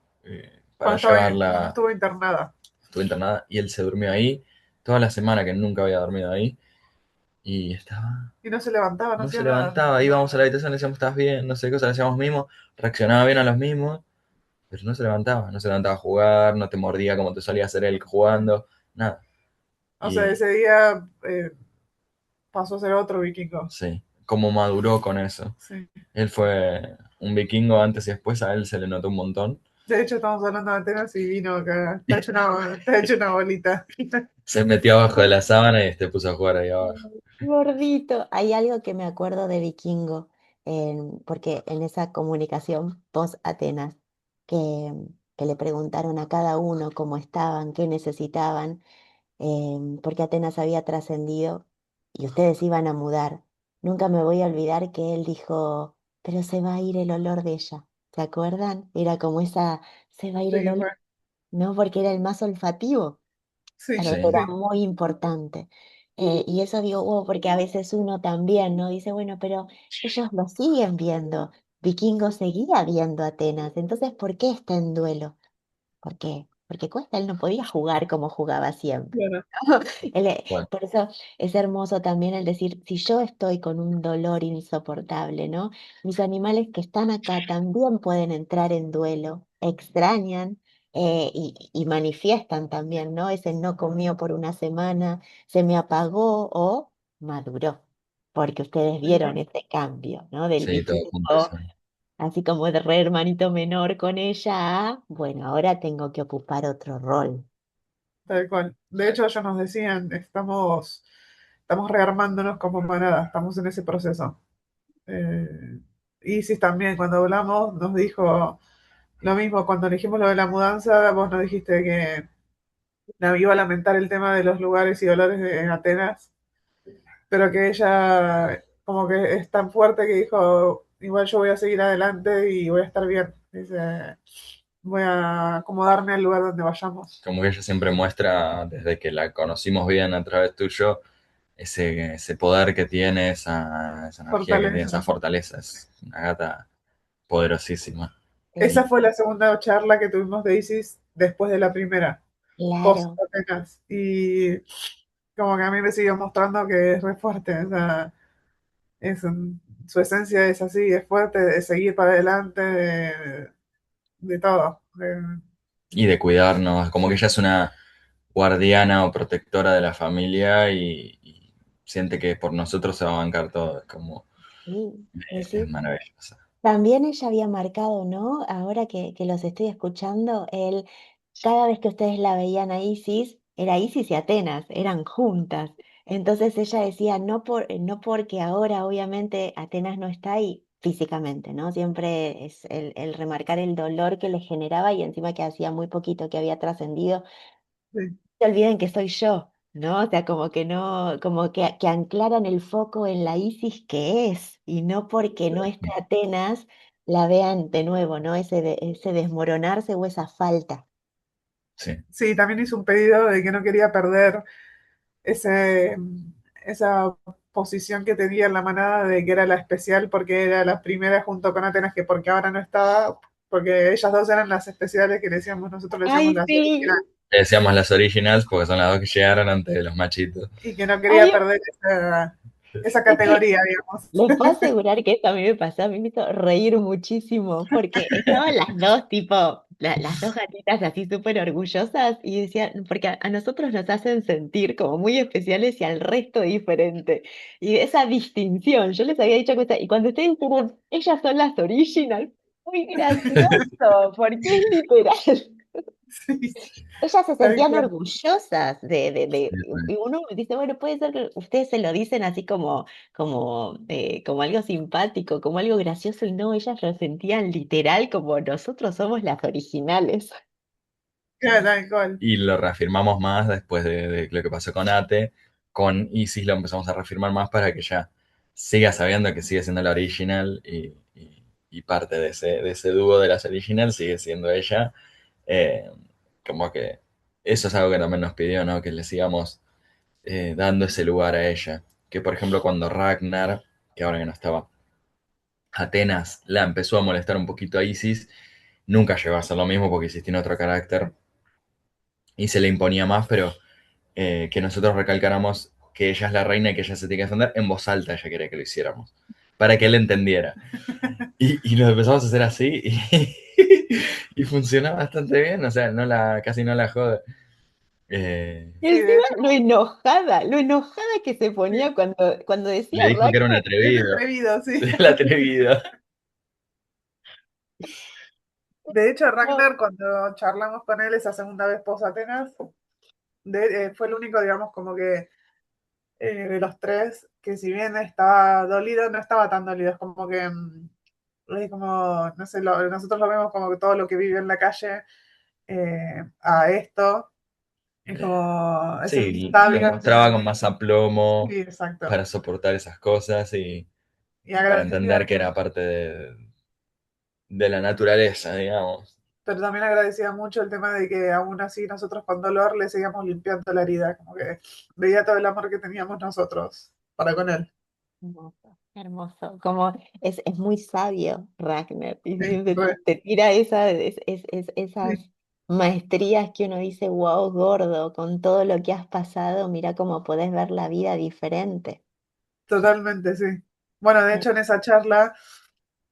para Cuando estaba, cuando llevarla, estuvo internada. estuvo internada, y él se durmió ahí toda la semana que nunca había dormido ahí, y estaba, Y no se levantaba, no no se hacía nada. levantaba, íbamos a la habitación, le decíamos, ¿estás bien? No sé qué cosa, le hacíamos mimos, reaccionaba bien a los mismos, pero no se levantaba, no se levantaba a jugar, no te mordía como te solía hacer él jugando, nada. O sea, Y ese día pasó a ser otro vikingo. sí, cómo maduró con eso. Sí. Él fue un vikingo antes y después, a él se le notó un montón. De hecho, estamos hablando de Atenas y vino acá. Está hecho una bolita. Se metió abajo de la sábana y te puso a jugar ahí abajo. Gordito. Hay algo que me acuerdo de Vikingo, porque en esa comunicación post-Atenas, que, que le preguntaron a cada uno cómo estaban, qué necesitaban, porque Atenas había trascendido y ustedes iban a mudar. Nunca me voy a olvidar que él dijo, pero se va a ir el olor de ella. ¿Se acuerdan? Era como esa, se va a ir el Sí, olor, fue. ¿no? Porque era el más olfativo. Sí, Claro, eso Sí, era sí, muy importante. Y eso digo, wow, porque a veces uno también, ¿no? Dice, bueno, pero ellos lo siguen viendo. Vikingo seguía viendo Atenas. Entonces, ¿por qué está en duelo? ¿Por qué? Porque Cuesta él no podía jugar como jugaba siempre. claro. bueno, Por eso es hermoso también el decir, si yo estoy con un dolor insoportable, ¿no? Mis animales que están acá también pueden entrar en duelo, extrañan y manifiestan también, ¿no? Ese no comió por una semana, se me apagó o maduró, porque ustedes vieron ese cambio, ¿no? Del sí, todo junto, vikingo, sí. así como de re hermanito menor con ella, a, bueno, ahora tengo que ocupar otro rol. Tal cual. De hecho, ellos nos decían, estamos rearmándonos como manada, estamos en ese proceso. Isis también, cuando hablamos, nos dijo lo mismo, cuando dijimos lo de la mudanza, vos nos dijiste que iba a lamentar el tema de los lugares y dolores en Atenas, pero que ella como que es tan fuerte que dijo, igual yo voy a seguir adelante y voy a estar bien. Dice, voy a acomodarme al lugar donde vayamos. Como que ella siempre muestra, desde que la conocimos bien a través tuyo, ese poder que tiene, esa energía que tiene, esa Fortaleza. fortaleza. Es una gata poderosísima. Esa Sí, fue la segunda charla que tuvimos de Isis después de la primera, post claro. Atenas. Y como que a mí me siguió mostrando que es re fuerte. O sea, su esencia es así, es fuerte, de seguir para adelante, de todo. Y de cuidarnos, como que ella es una guardiana o protectora de la familia y siente que por nosotros se va a bancar todo. Es como, Sí, es sí. maravillosa. También ella había marcado, ¿no? Ahora que los estoy escuchando, cada vez que ustedes la veían a Isis, era Isis y Atenas, eran juntas. Entonces ella decía, no porque ahora obviamente Atenas no está ahí físicamente, ¿no? Siempre es el remarcar el dolor que le generaba y encima que hacía muy poquito que había trascendido Sí, se olviden que soy yo, ¿no? O sea, como que no, como que anclaran el foco en la Isis que es, y no porque no esté Atenas, la vean de nuevo, ¿no? Ese desmoronarse o esa falta. Sí, sí, también hizo un pedido de que no quería perder ese, esa posición que tenía en la manada de que era la especial porque era la primera junto con Atenas, que porque ahora no estaba, porque ellas dos eran las especiales que le decíamos, nosotros le decíamos Ay, las sí. originales, le decíamos las originals porque son las dos que llegaron antes de los machitos. y que no quería Ay, perder esa es que categoría, digamos. les puedo asegurar que esto a mí me pasó, a mí me hizo reír muchísimo, porque estaban las dos, tipo, las dos gatitas así súper orgullosas y decían, porque a nosotros nos hacen sentir como muy especiales y al resto diferente. Y esa distinción, yo les había dicho que, y cuando ustedes dijeron, ellas son las original, muy gracioso, porque es literal. Sí, Ellas se tal sentían cual. orgullosas Sí, y uno dice, bueno, puede ser que ustedes se lo dicen así como algo simpático, como algo gracioso, y no, ellas lo sentían literal como nosotros somos las originales. Claro, tal cual. y lo reafirmamos más después de lo que pasó con Ate. Con Isis lo empezamos a reafirmar más para que ella siga sabiendo que sigue siendo la original y parte de ese dúo de las original sigue siendo ella. Eh, como que eso es algo que también nos pidió, ¿no? Que le sigamos dando ese lugar a ella. Que por ejemplo cuando Ragnar, que ahora que no estaba, Atenas la empezó a molestar un poquito a Isis, nunca llegó a ser lo mismo porque Isis tiene otro carácter y se le imponía más, pero que nosotros recalcáramos que ella es la reina y que ella se tiene que defender, en voz alta ella quería que lo hiciéramos, para que él entendiera. Y lo empezamos a hacer así y funciona bastante bien, o sea, casi no la jode. Y Sí, de encima hecho, lo enojada que se sí, ponía cuando decía Le dijo que era un Ragnar. es atrevido, atrevido, sí. el atrevido. De hecho, No, Ragnar, cuando charlamos con él esa segunda vez post Atenas, fue el único, digamos, como que de los tres, que si bien estaba dolido, no estaba tan dolido. Es como que, es como, no sé, nosotros lo vemos como que todo lo que vive en la calle a esto, es como, es el Sí, lo sabio. mostraba con más aplomo Sí, exacto. para soportar esas cosas Y y para agradecía, entender que era parte de la naturaleza, digamos. pero también agradecía mucho el tema de que aún así nosotros con dolor le seguíamos limpiando la herida, como que veía todo el amor que teníamos nosotros para con él. hermoso, hermoso. Como es muy sabio Ragnar. Y Sí, siempre te tira sí, esas maestrías que uno dice, wow, gordo, con todo lo que has pasado, mira cómo podés ver la vida diferente. totalmente, sí. Bueno, de Mm. hecho en esa charla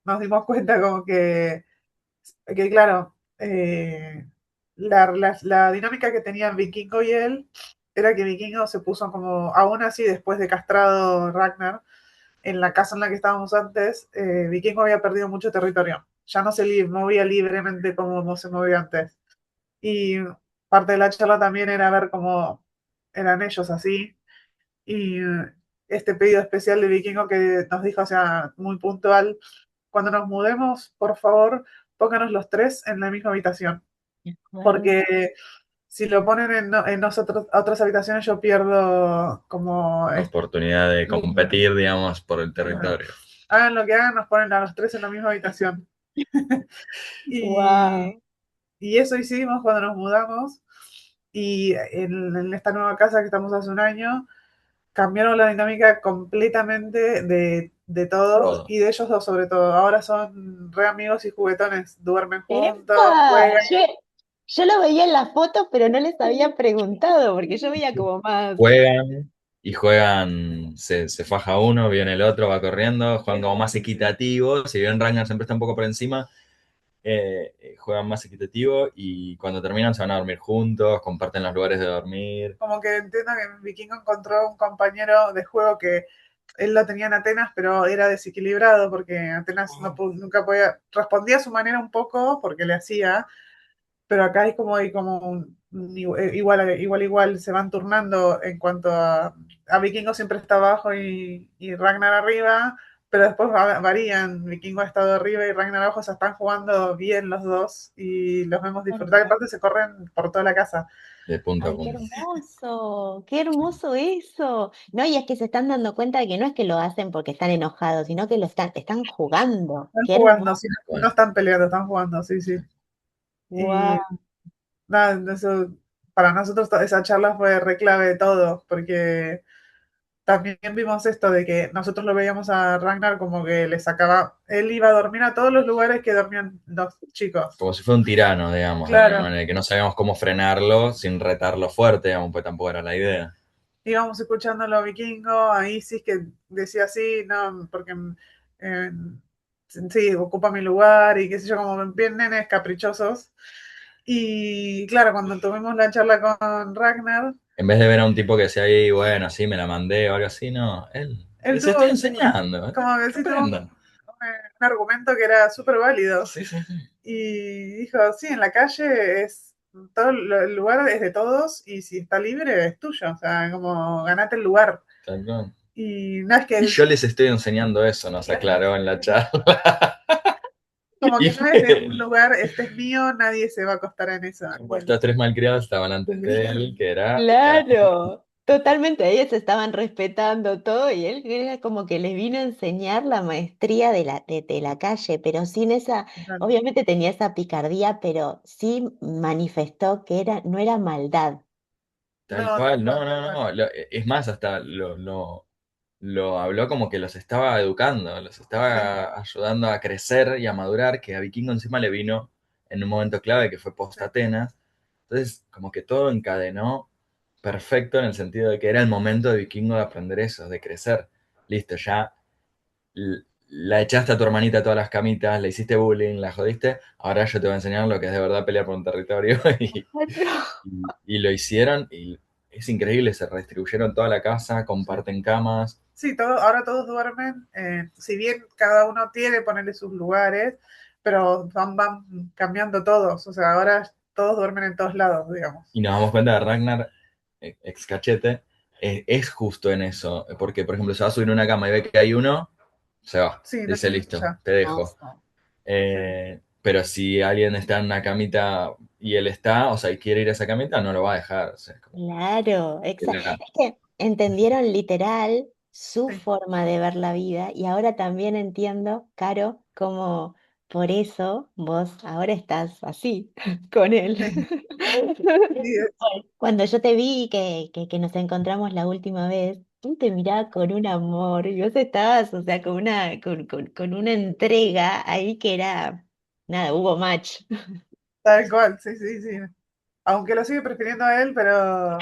nos dimos cuenta como que claro, la dinámica que tenían Vikingo y él era que Vikingo se puso como, aún así después de castrado Ragnar, en la casa en la que estábamos antes, Vikingo había perdido mucho territorio. Ya no se movía libremente como se movía antes. Y parte de la charla también era ver cómo eran ellos así. Y este pedido especial de Vikingo que nos dijo, o sea, muy puntual, cuando nos mudemos, por favor, pónganos los tres en la misma habitación. De acuerdo. Porque si lo ponen en nosotros, otras habitaciones, yo pierdo como La oportunidad de competir, digamos, por el territorio. hagan lo que hagan, nos ponen a los tres en la misma habitación. Y, Wow. y eso hicimos cuando nos mudamos. Y en esta nueva casa que estamos hace un año, cambiaron la dinámica completamente de todo Todo. y de ellos dos sobre todo. Ahora son re amigos y juguetones, duermen juntos, ¡Epa! juegan. Yo lo veía en las fotos, pero no les había preguntado, porque yo veía como más. Juegan y juegan, se faja uno, viene el otro, va corriendo, juegan como más equitativo. Si bien Ragnar siempre está un poco por encima, juegan más equitativo y cuando terminan se van a dormir juntos, comparten los lugares de dormir. Como que entiendo que Vikingo encontró un compañero de juego que él lo tenía en Atenas, pero era desequilibrado porque Atenas nunca podía, respondía a su manera un poco porque le hacía, pero acá hay como igual, se van turnando en cuanto a Vikingo siempre está abajo y Ragnar arriba, pero después varían, Vikingo ha estado arriba y Ragnar abajo, se están jugando bien los dos y los vemos disfrutar, y aparte se corren por toda la casa. De punto a Ay, punto. qué hermoso eso. No, y es que se están dando cuenta de que no es que lo hacen porque están enojados, sino que están jugando. Están Qué jugando, hermoso. sí, no están peleando, están jugando, sí, sí. Y Wow. nada, eso, para nosotros esa charla fue re clave de todo, porque también vimos esto de que nosotros lo veíamos a Ragnar como que le sacaba, él iba a dormir a todos los lugares que dormían los chicos. Como si fuera un tirano, digamos, Claro, en el que no sabíamos cómo frenarlo sin retarlo fuerte, digamos, pues tampoco era la idea. íbamos escuchando a los vikingos, a Isis que decía así, no, porque eh, sí, ocupa mi lugar y qué sé yo, como bien nenes caprichosos. Y claro, cuando tuvimos la charla con Ragnar, En vez de ver a un tipo que sea ahí, bueno, sí, me la mandé o algo así, no, él él les estoy tuvo, enseñando, como que que sí, tuvo aprendan. un argumento que era súper válido. Sí, sí, sí. Y dijo, sí, en la calle todo el lugar es de todos y si está libre es tuyo, o sea, como ganate el lugar. Tal cual. Y no es Y que, yo les estoy enseñando eso, nos aclaró en la charla. como Y que no es de fue, un lugar, este es mío, nadie se va a acostar en eso. estos tres malcriados estaban antes de él, que era acá. Claro, totalmente. Ellos estaban respetando todo y él era como que les vino a enseñar la maestría de la calle, pero sin esa, obviamente tenía esa picardía, pero sí manifestó que no era maldad. Tal No, tal cual, cual, no, tal no, cual. no. Es más, hasta lo habló como que los estaba educando, los Sí, estaba ayudando a crecer y a madurar, que a Vikingo encima le vino en un momento clave que fue post sí, Atenas. Entonces, como que todo encadenó perfecto en el sentido de que era el momento de Vikingo de aprender eso, de crecer. Listo, ya la echaste a tu hermanita a todas las camitas, le hiciste bullying, la jodiste, ahora yo te voy a enseñar lo que es de verdad pelear por un territorio y lo hicieron y es increíble, se redistribuyeron toda la casa, sí. comparten camas. Sí, ahora todos duermen, si bien cada uno tiene ponerle sus lugares, pero van cambiando todos, o sea, ahora todos duermen en todos lados, digamos. Y nos damos cuenta de Ragnar, ex cachete, es justo en eso. Porque, por ejemplo, se va a subir a una cama y ve que hay uno, se va. Sí, no, Dice, listo, ya, te dejo. Hermoso. sí, Pero si alguien está en una camita y él está, o sea, y quiere ir a esa camita, no lo va a dejar. O sea, es como Claro, que exacto. Es que entendieron literal su sí, forma de ver la vida y ahora también entiendo, Caro, cómo por eso vos ahora estás así con él. sí, sí, Cuando yo te vi que nos encontramos la última vez, tú te mirabas con un amor y vos estabas, o sea, con una entrega ahí que era, nada, hubo match. tal cual, sí, sí, sí. Aunque lo sigue prefiriendo a él, pero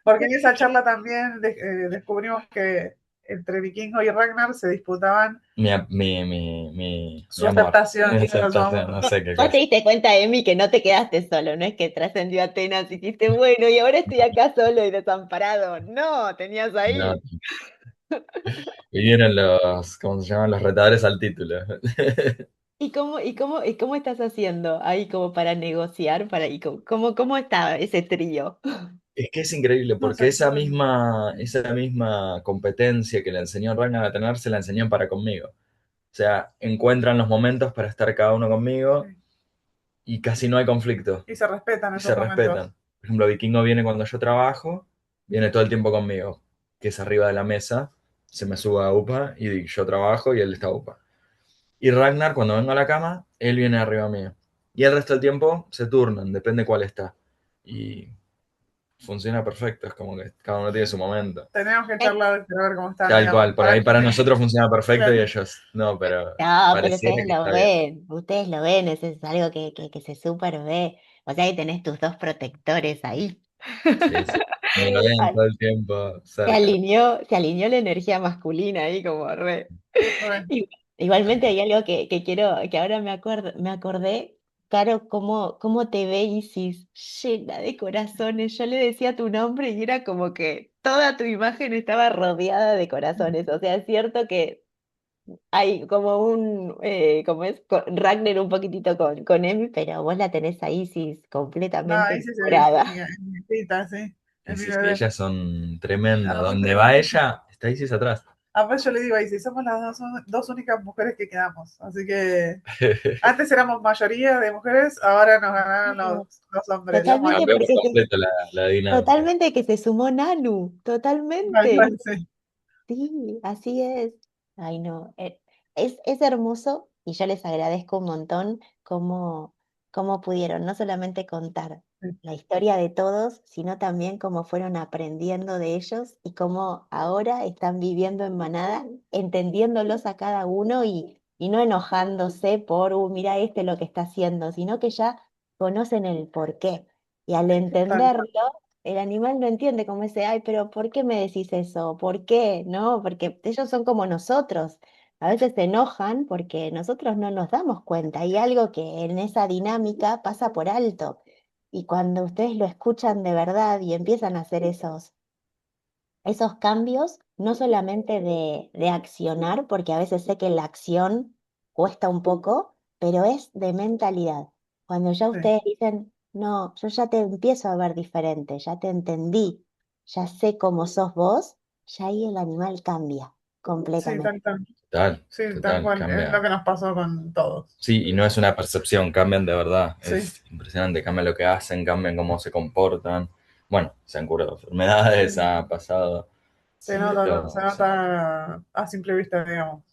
porque en esa charla también descubrimos que entre Vikingo y Ragnar se disputaban mi su amor, aceptación, mi claro, su aceptación, amor. no sé qué Vos te cosa. diste cuenta, Emi, que no te quedaste solo, no es que trascendió Atenas y dijiste, bueno, y ahora estoy acá solo y desamparado. No, tenías No, ahí. vinieron los, ¿cómo se llaman? Los retadores al título. ¿Y cómo estás haciendo ahí como para negociar? ¿Cómo está ese trío? Es que es increíble, No porque sé, bueno, esa misma competencia que le enseñó Ragnar a tener, se la enseñó para conmigo. O sea, encuentran los momentos para estar cada uno conmigo sí. y casi no hay conflicto. Y se respetan Y se esos momentos. respetan. Por ejemplo, Vikingo viene cuando yo trabajo, viene todo el tiempo conmigo, que es arriba de la mesa, se me sube a UPA y yo trabajo y él está a UPA. Y Ragnar, cuando vengo a la cama, él viene arriba mío. Y el resto del tiempo se turnan, depende cuál está. Y funciona perfecto, es como que cada uno tiene su momento. Tenemos que Eh, charlar para ver cómo están, Tal digamos. cual, por ahí para nosotros funciona perfecto y Claro, ellos no, pero No, pero pareciera que está bien. ustedes lo ven, eso es algo que se súper ve. O sea, que tenés tus dos protectores ahí. Sí, sí. Me lo ven todo el tiempo cerca. Se alineó la energía masculina ahí como re. bueno, Igualmente hay algo que quiero, que ahora me acordé, Caro, cómo te ve Isis, llena de corazones. Yo le decía tu nombre y era como que toda tu imagen estaba rodeada de corazones. O sea, es cierto que hay como como es, Ragnar un poquitito con Emi, pero vos la tenés a Isis no, completamente ahí sí es enamorada. mi cita, sí, Sí, es mi sí, sí, bebé. ellas son tremendas. Aparte, Donde va ella, está Isis atrás. yo le digo ahí, sí, somos las dos únicas mujeres que quedamos. Así que antes éramos mayoría de mujeres, ahora nos ganaron los hombres, los Totalmente machos. Cambió por porque completo la dinámica. totalmente que se sumó Nanu, Tal totalmente. cual, sí, Sí, así es. Ay, no, es hermoso y yo les agradezco un montón cómo pudieron no solamente contar sí, la historia de todos, sino también cómo fueron aprendiendo de ellos y cómo ahora están viviendo en manada, entendiéndolos a cada uno y no enojándose por, mira este lo que está haciendo, sino que ya conocen el porqué. Y al tal entenderlo, cual, el animal no entiende como ese, ay, pero ¿por qué me decís eso? ¿Por qué? ¿No? Porque ellos son como nosotros. A veces se enojan porque nosotros no nos damos cuenta. Hay algo que en esa dinámica pasa por alto. Y cuando ustedes lo escuchan de verdad y empiezan a hacer esos cambios, no solamente de accionar, porque a veces sé que la acción cuesta un poco, pero es de mentalidad. Cuando ya sí, ustedes dicen, no, yo ya te empiezo a ver diferente, ya te entendí, ya sé cómo sos vos, ya ahí el animal cambia sí, completamente. Total, sí, tal total, cual, es lo cambia. que nos pasó con todos. Sí, y no es una percepción, cambian de verdad. Sí, Es impresionante, cambian lo que hacen, cambian cómo se comportan. Bueno, se han curado enfermedades, sí, ha pasado se de nota, ¿no? Se todo. Sí. nota a simple vista, digamos.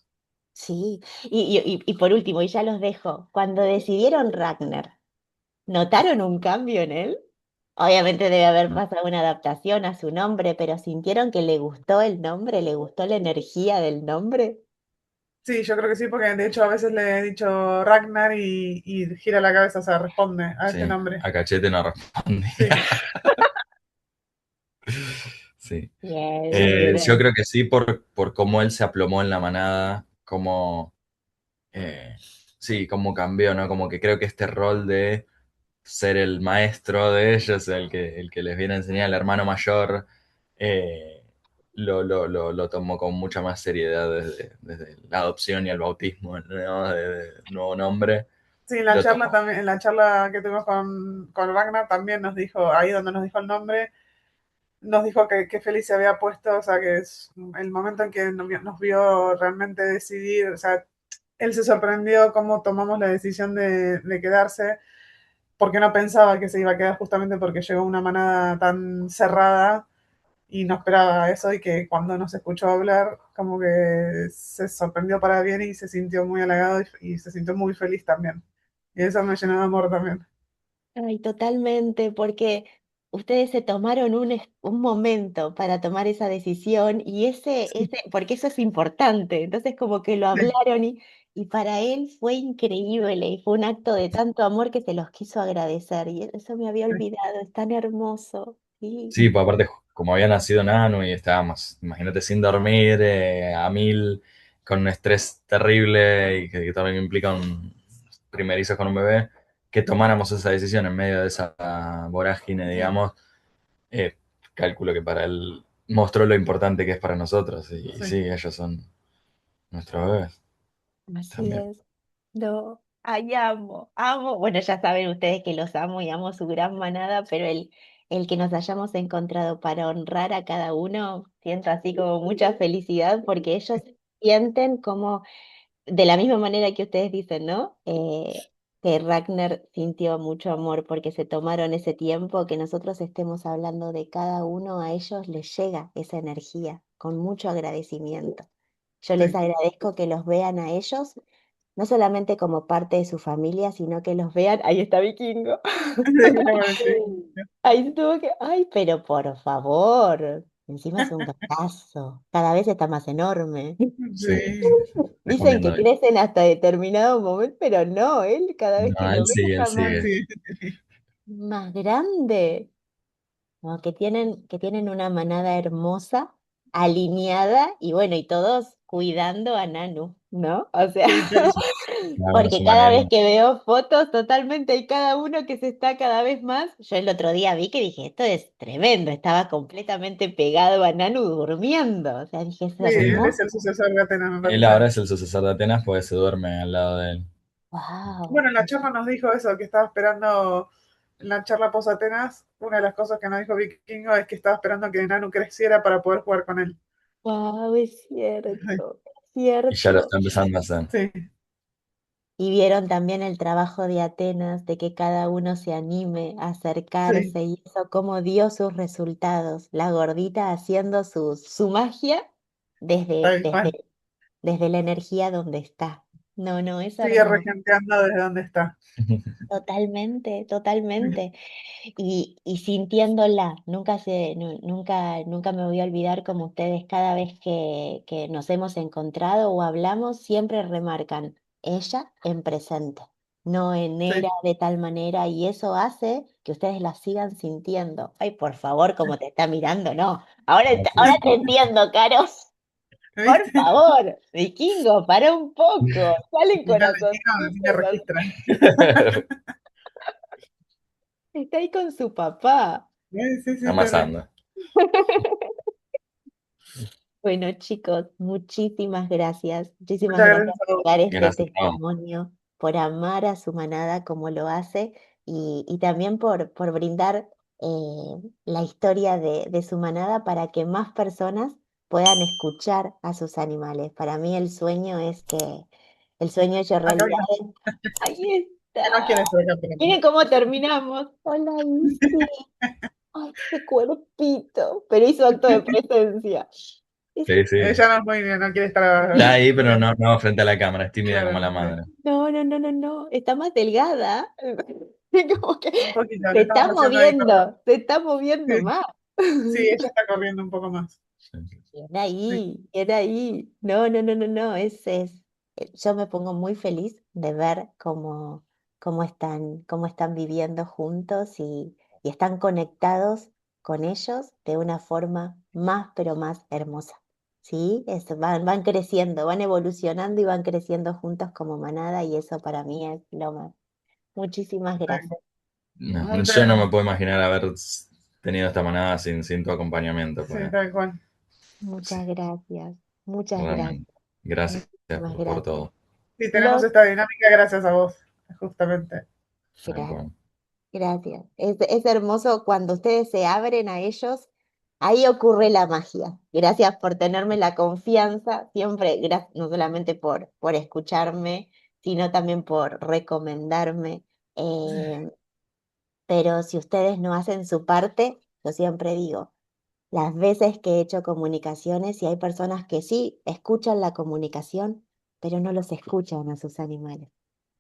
Sí, y por último, y ya los dejo, cuando decidieron Ragnar, ¿notaron un cambio en él? Obviamente debe haber ¿no? pasado una adaptación a su nombre, pero ¿sintieron que le gustó el nombre? ¿Le gustó la energía del nombre? Sí, yo creo que sí, porque de hecho a veces le he dicho Ragnar y gira la cabeza, o sea, responde a Sí, este nombre. a cachete no respondí. Sí, Sí. Bien, Yo bien. creo que sí, por cómo él se aplomó en la manada, cómo, sí, cómo cambió, ¿no? Como que creo que este rol de ser el maestro de ellos, el que les viene a enseñar, el hermano mayor, eh, lo tomó con mucha más seriedad desde la adopción y el bautismo, ¿no? De nuevo nombre. sí, en la Lo charla tomó. también, en la charla que tuvimos con Ragnar también nos dijo, ahí donde nos dijo el nombre, nos dijo que feliz se había puesto, o sea, que es el momento en que nos vio realmente decidir, o sea, él se sorprendió cómo tomamos la decisión de quedarse, porque no pensaba que se iba a quedar justamente porque llegó una manada tan cerrada y no esperaba eso y que cuando nos escuchó hablar como que se sorprendió para bien y se sintió muy halagado y se sintió muy feliz también. Y eso me llenó de amor también. Ay, totalmente, porque ustedes se tomaron un momento para tomar esa decisión y porque eso es importante, entonces como que lo Sí, hablaron y para él fue increíble y fue un acto de tanto amor que se los quiso agradecer y eso me había sí, olvidado, es tan hermoso, sí. Sí, pues aparte, como había nacido Nanu y estábamos, imagínate, sin dormir, a mil, con un estrés terrible y que también implica un primerizo con un bebé, que tomáramos esa decisión en medio de esa vorágine, digamos, eh, cálculo que para él mostró lo importante que es para nosotros. Y sí, sí. ellos son nuestros bebés Así también. es. No, ay, amo, amo. Bueno, ya saben ustedes que los amo y amo su gran manada, pero el que nos hayamos encontrado para honrar a cada uno, siento así como mucha felicidad porque ellos sienten como, de la misma manera que ustedes dicen, ¿no? Que Ragnar sintió mucho amor porque se tomaron ese tiempo, que nosotros estemos hablando de cada uno, a ellos les llega esa energía con mucho agradecimiento. Yo les Sí, agradezco que los vean a ellos, no solamente como parte de su familia, sino que los vean. Ahí está Vikingo. sí, Ahí estuvo que, ay, pero por favor. Encima es un gatazo. Cada vez está más enorme. Sí, sí, está Dicen comiendo que bien. crecen hasta determinado momento, pero no, él cada vez que No, él lo ve sigue, él está más, sigue. sí, más grande. Como que tienen una manada hermosa, alineada y bueno, y todos cuidando a Nanu, ¿no? O sea, sí, todos. Claro, a porque su cada manera. vez que veo fotos, totalmente hay cada uno que se está cada vez más. Yo el otro día vi que dije, esto es tremendo, estaba completamente pegado a Nanu durmiendo. O sea, dije, es Sí, él es hermoso. el sucesor de Atenas, me Él parece. ahora es el sucesor de Atenas porque se duerme al lado de él. Wow, Bueno, en la charla nos dijo eso, que estaba esperando, en la charla post Atenas, una de las cosas que nos dijo Vikingo es que estaba esperando que Nanu creciera para poder jugar con él. wow, es cierto, es Y ya lo cierto. está empezando a hacer. Sí, Y vieron también el trabajo de Atenas, de que cada uno se anime a sí, acercarse y eso, cómo dio sus resultados. La gordita haciendo su magia desde, tal cual. desde, desde la energía donde está. No, no, es Sigue hermoso. regenteando desde donde está. Totalmente, totalmente. Y sintiéndola, nunca me voy a olvidar como ustedes cada vez que nos hemos encontrado o hablamos, siempre remarcan ella en presente, no en Sí, era de tal manera, y eso hace que ustedes la sigan sintiendo. Ay, por favor, como te está mirando, no. Ahora, Ah, sí, ahora sí. te entiendo, Caro. Por ¿viste? favor, vikingo, para un poco. Salen Ya me tiene corazoncitos. registra. Está ahí con su papá. Sí, sí, Amasando. Bueno, chicos, muchísimas gracias. Muchísimas muchas gracias gracias a por vos. dar este Gracias a vos. testimonio, por amar a su manada como lo hace y también por brindar la historia de su manada para que más personas puedan escuchar a sus animales. Para mí el sueño hecho Acá realidad. vino. Ahí está. Ya no quiere estar acá, pero Miren cómo terminamos. Hola, Isi. Ay, qué cuerpito. Pero hizo acto de presencia. Sí, sí. ella no es muy bien, no quiere estar. Está ahí, pero no, no frente a la cámara. Es tímida como Claro, la sí. madre. No, no, no, no, no. Está más delgada. Como que Un poquito, le estamos haciendo ahí correr. se está moviendo Sí, más. sí, ella está corriendo un poco más. Sí. Era Sí, ahí, era ahí. No, no, no, no, no. Yo me pongo muy feliz de ver cómo están viviendo juntos y están conectados con ellos de una forma más, pero más hermosa. ¿Sí? Van creciendo, van evolucionando y van creciendo juntos como manada y eso para mí es lo más. Muchísimas sí. gracias. No, Ay, yo no me puedo imaginar haber tenido esta manada sin tu acompañamiento, sí, pues, tal cual. sí, Muchas gracias. Muchas gracias. realmente. Gracias Muchísimas por gracias. todo. Sí, tenemos Los esta dinámica gracias a vos, justamente. Tal Gracias, cual. gracias. Es hermoso cuando ustedes se abren a ellos, ahí ocurre la magia. Gracias por tenerme la confianza, siempre, no solamente por escucharme, sino también por recomendarme. Eh, pero si ustedes no hacen su parte, yo siempre digo, las veces que he hecho comunicaciones y hay personas que sí escuchan la comunicación, pero no los escuchan a sus animales.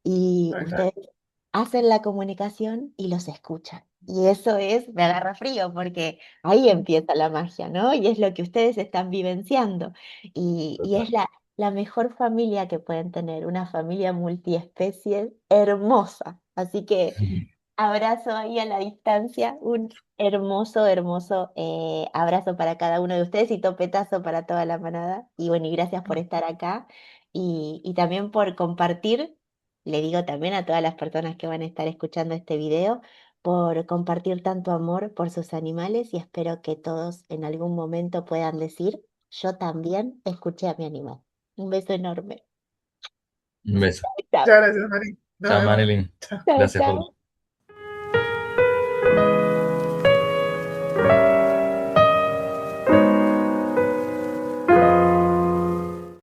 Y Tal cual. ustedes hacen la comunicación y los escuchan. Y eso me agarra frío porque ahí empieza la magia, ¿no? Y es lo que ustedes están vivenciando. Y es Total. la mejor familia que pueden tener, una familia multiespecies hermosa. Así que abrazo ahí a la distancia, un hermoso, hermoso abrazo para cada uno de ustedes y topetazo para toda la manada. Y bueno, y gracias por estar acá y también por compartir, le digo también a todas las personas que van a estar escuchando este video, por compartir tanto amor por sus animales y espero que todos en algún momento puedan decir, yo también escuché a mi animal. Un beso enorme. Un beso. Chao, Muchas gracias, Mari. Nos Chao, vemos. Marilyn. Chao. chao, Gracias por chao. todo.